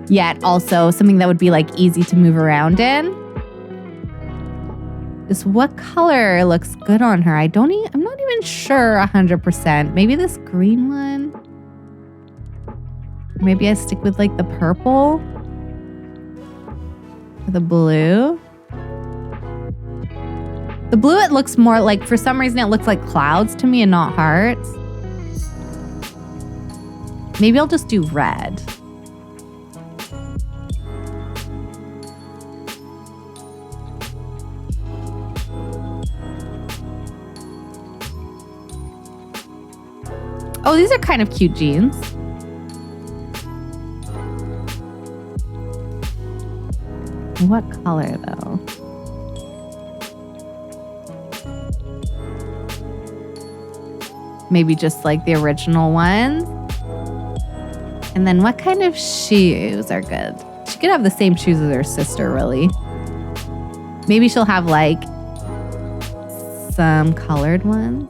yet also something that would be like easy to move around in. This, what color looks good on her? I'm not even sure 100%. Maybe this green one. Maybe I stick with like the purple or the blue. The blue, it looks more like, for some reason, it looks like clouds to me and not hearts. Maybe I'll just do red. Oh, these are kind of cute jeans. What color, though? Maybe just like the original ones. And then what kind of shoes are good? She could have the same shoes as her sister, really. Maybe she'll have like some colored ones.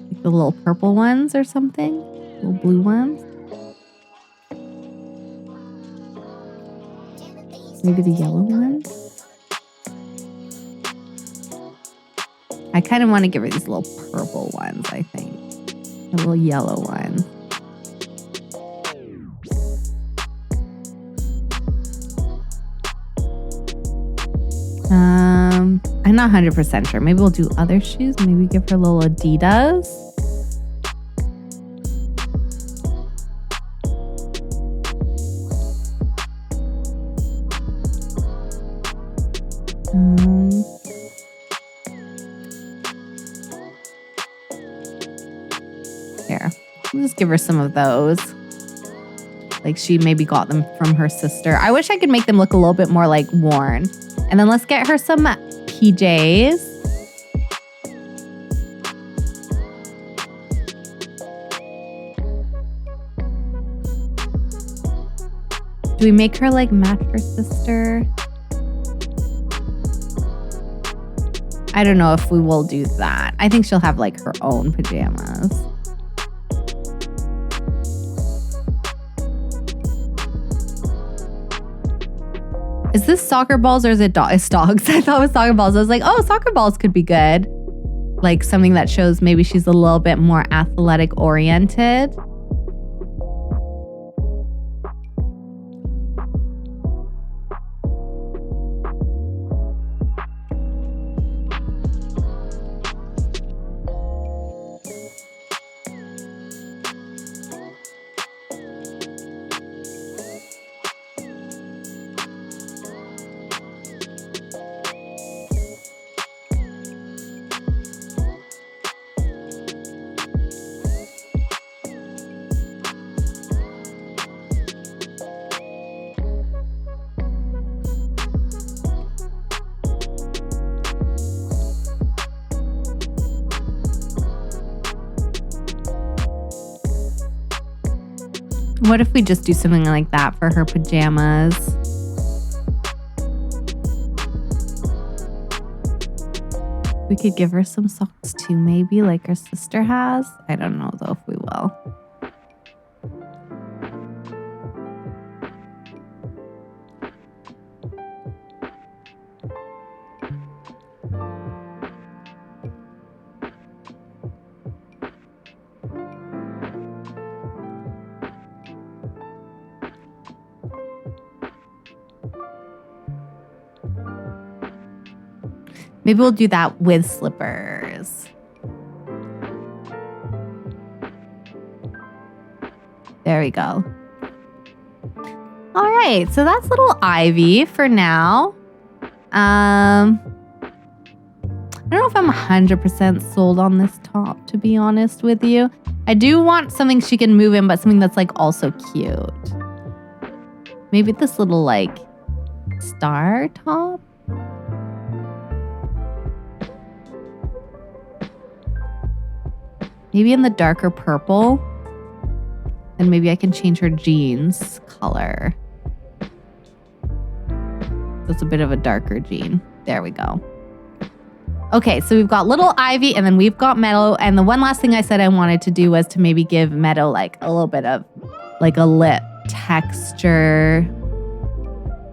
Like the little purple ones or something. Little blue ones. Maybe the yellow ones. I kind of want to give her these little purple ones, I think. A little yellow one. I'm not 100% sure. Maybe we'll do other shoes. Maybe give her little Adidas. Here, I'll just give her some of those. Like she maybe got them from her sister. I wish I could make them look a little bit more like worn. And then let's get her some PJs. Do we make her like match her sister? I don't know if we will do that. I think she'll have like her own pajamas. Is this soccer balls or is it it's dogs? I thought it was soccer balls. I was like, oh, soccer balls could be good. Like something that shows maybe she's a little bit more athletic oriented. What if we just do something like that for her pajamas? We could give her some socks too, maybe, like her sister has. I don't know, though, if we will. Maybe we'll do that with slippers. There we go. All right, so that's little Ivy for now. I don't know if I'm 100% sold on this top, to be honest with you. I do want something she can move in, but something that's like also cute. Maybe this little like star top. Maybe in the darker purple. And maybe I can change her jeans color. That's a bit of a darker jean. There we go. Okay, so we've got little Ivy and then we've got Meadow. And the one last thing I said I wanted to do was to maybe give Meadow like a little bit of like a lip texture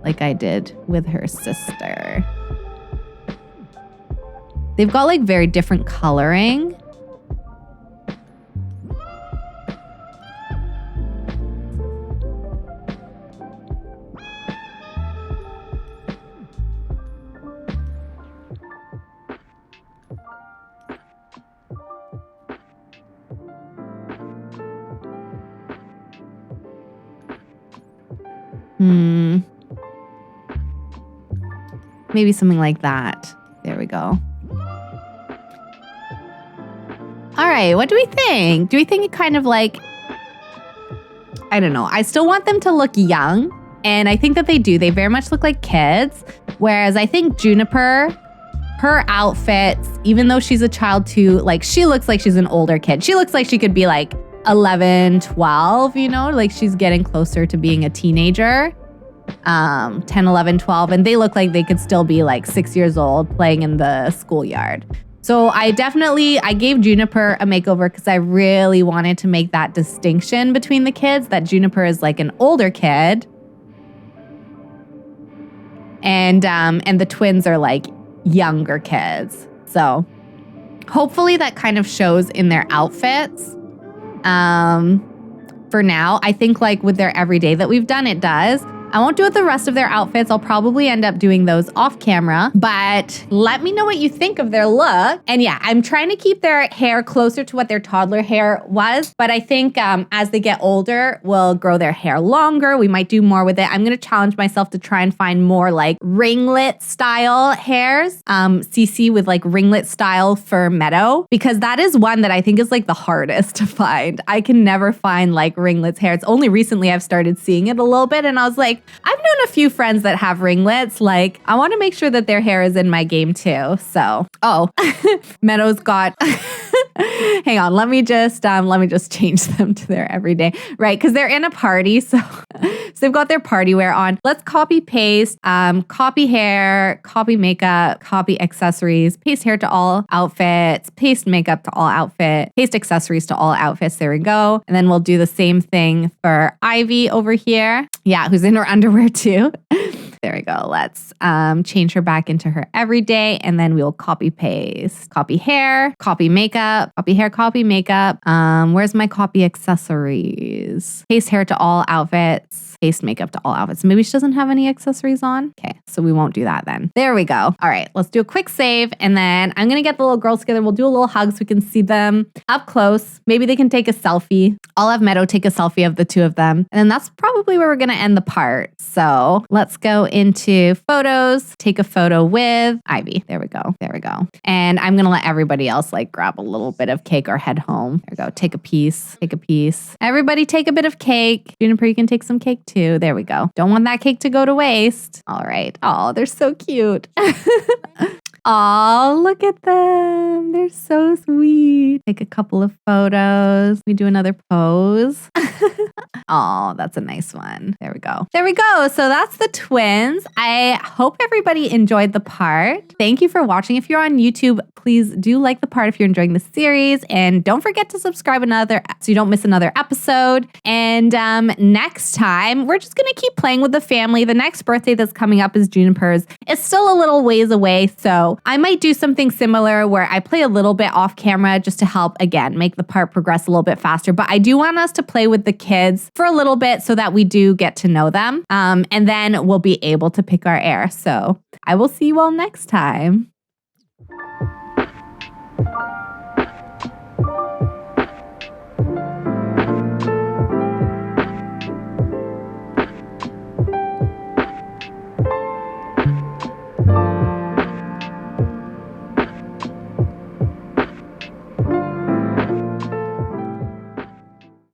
like I did with her sister. They've got like very different coloring. Maybe something like that. There we go. All right, what do we think? Do we think it kind of like, I don't know. I still want them to look young. And I think that they do. They very much look like kids. Whereas I think Juniper, her outfits, even though she's a child too, like she looks like she's an older kid. She looks like she could be like 11, 12, you know, like she's getting closer to being a teenager. 10, 11, 12, and they look like they could still be like 6 years old playing in the schoolyard. So I gave Juniper a makeover because I really wanted to make that distinction between the kids, that Juniper is like an older kid and the twins are like younger kids. So hopefully that kind of shows in their outfits. For now, I think like with their everyday that we've done, it does. I won't do it the rest of their outfits. I'll probably end up doing those off camera, but let me know what you think of their look. And yeah, I'm trying to keep their hair closer to what their toddler hair was, but I think as they get older, we'll grow their hair longer. We might do more with it. I'm gonna challenge myself to try and find more like ringlet style hairs. CC with like ringlet style for Meadow, because that is one that I think is like the hardest to find. I can never find like ringlets hair. It's only recently I've started seeing it a little bit and I was like, I've known a few friends that have ringlets. Like, I want to make sure that their hair is in my game too. So, Meadow's got, hang on, let me just change them to their everyday, right? Because they're in a party. So they've got their party wear on. Let's copy paste, copy hair, copy makeup, copy accessories, paste hair to all outfits, paste makeup to all outfit, paste accessories to all outfits. There we go. And then we'll do the same thing for Ivy over here. Yeah, who's in her underwear too. There we go. Let's change her back into her everyday and then we'll copy paste. Copy hair, copy makeup, copy hair, copy makeup. Where's my copy accessories? Paste hair to all outfits, paste makeup to all outfits. Maybe she doesn't have any accessories on. Okay, so we won't do that then. There we go. All right, let's do a quick save and then I'm gonna get the little girls together. We'll do a little hug so we can see them up close. Maybe they can take a selfie. I'll have Meadow take a selfie of the two of them. And then that's probably where we're gonna end the part. So let's go into photos, take a photo with Ivy. There we go. There we go. And I'm going to let everybody else like grab a little bit of cake or head home. There we go. Take a piece. Take a piece. Everybody take a bit of cake. Juniper, you can take some cake too. There we go. Don't want that cake to go to waste. All right. Oh, they're so cute. Oh, look at them. They're so sweet. Take a couple of photos. We do another pose. Oh, that's a nice one. There we go. There we go. So that's the twins. I hope everybody enjoyed the part. Thank you for watching. If you're on YouTube, please do like the part if you're enjoying the series. And don't forget to subscribe so you don't miss another episode. And next time, we're just going to keep playing with the family. The next birthday that's coming up is Juniper's. It's still a little ways away. So I might do something similar where I play a little bit off camera just to help, again, make the part progress a little bit faster. But I do want us to play with the kids for a little bit so that we do get to know them. And then we'll be able to pick our heir. So I will see you all next time.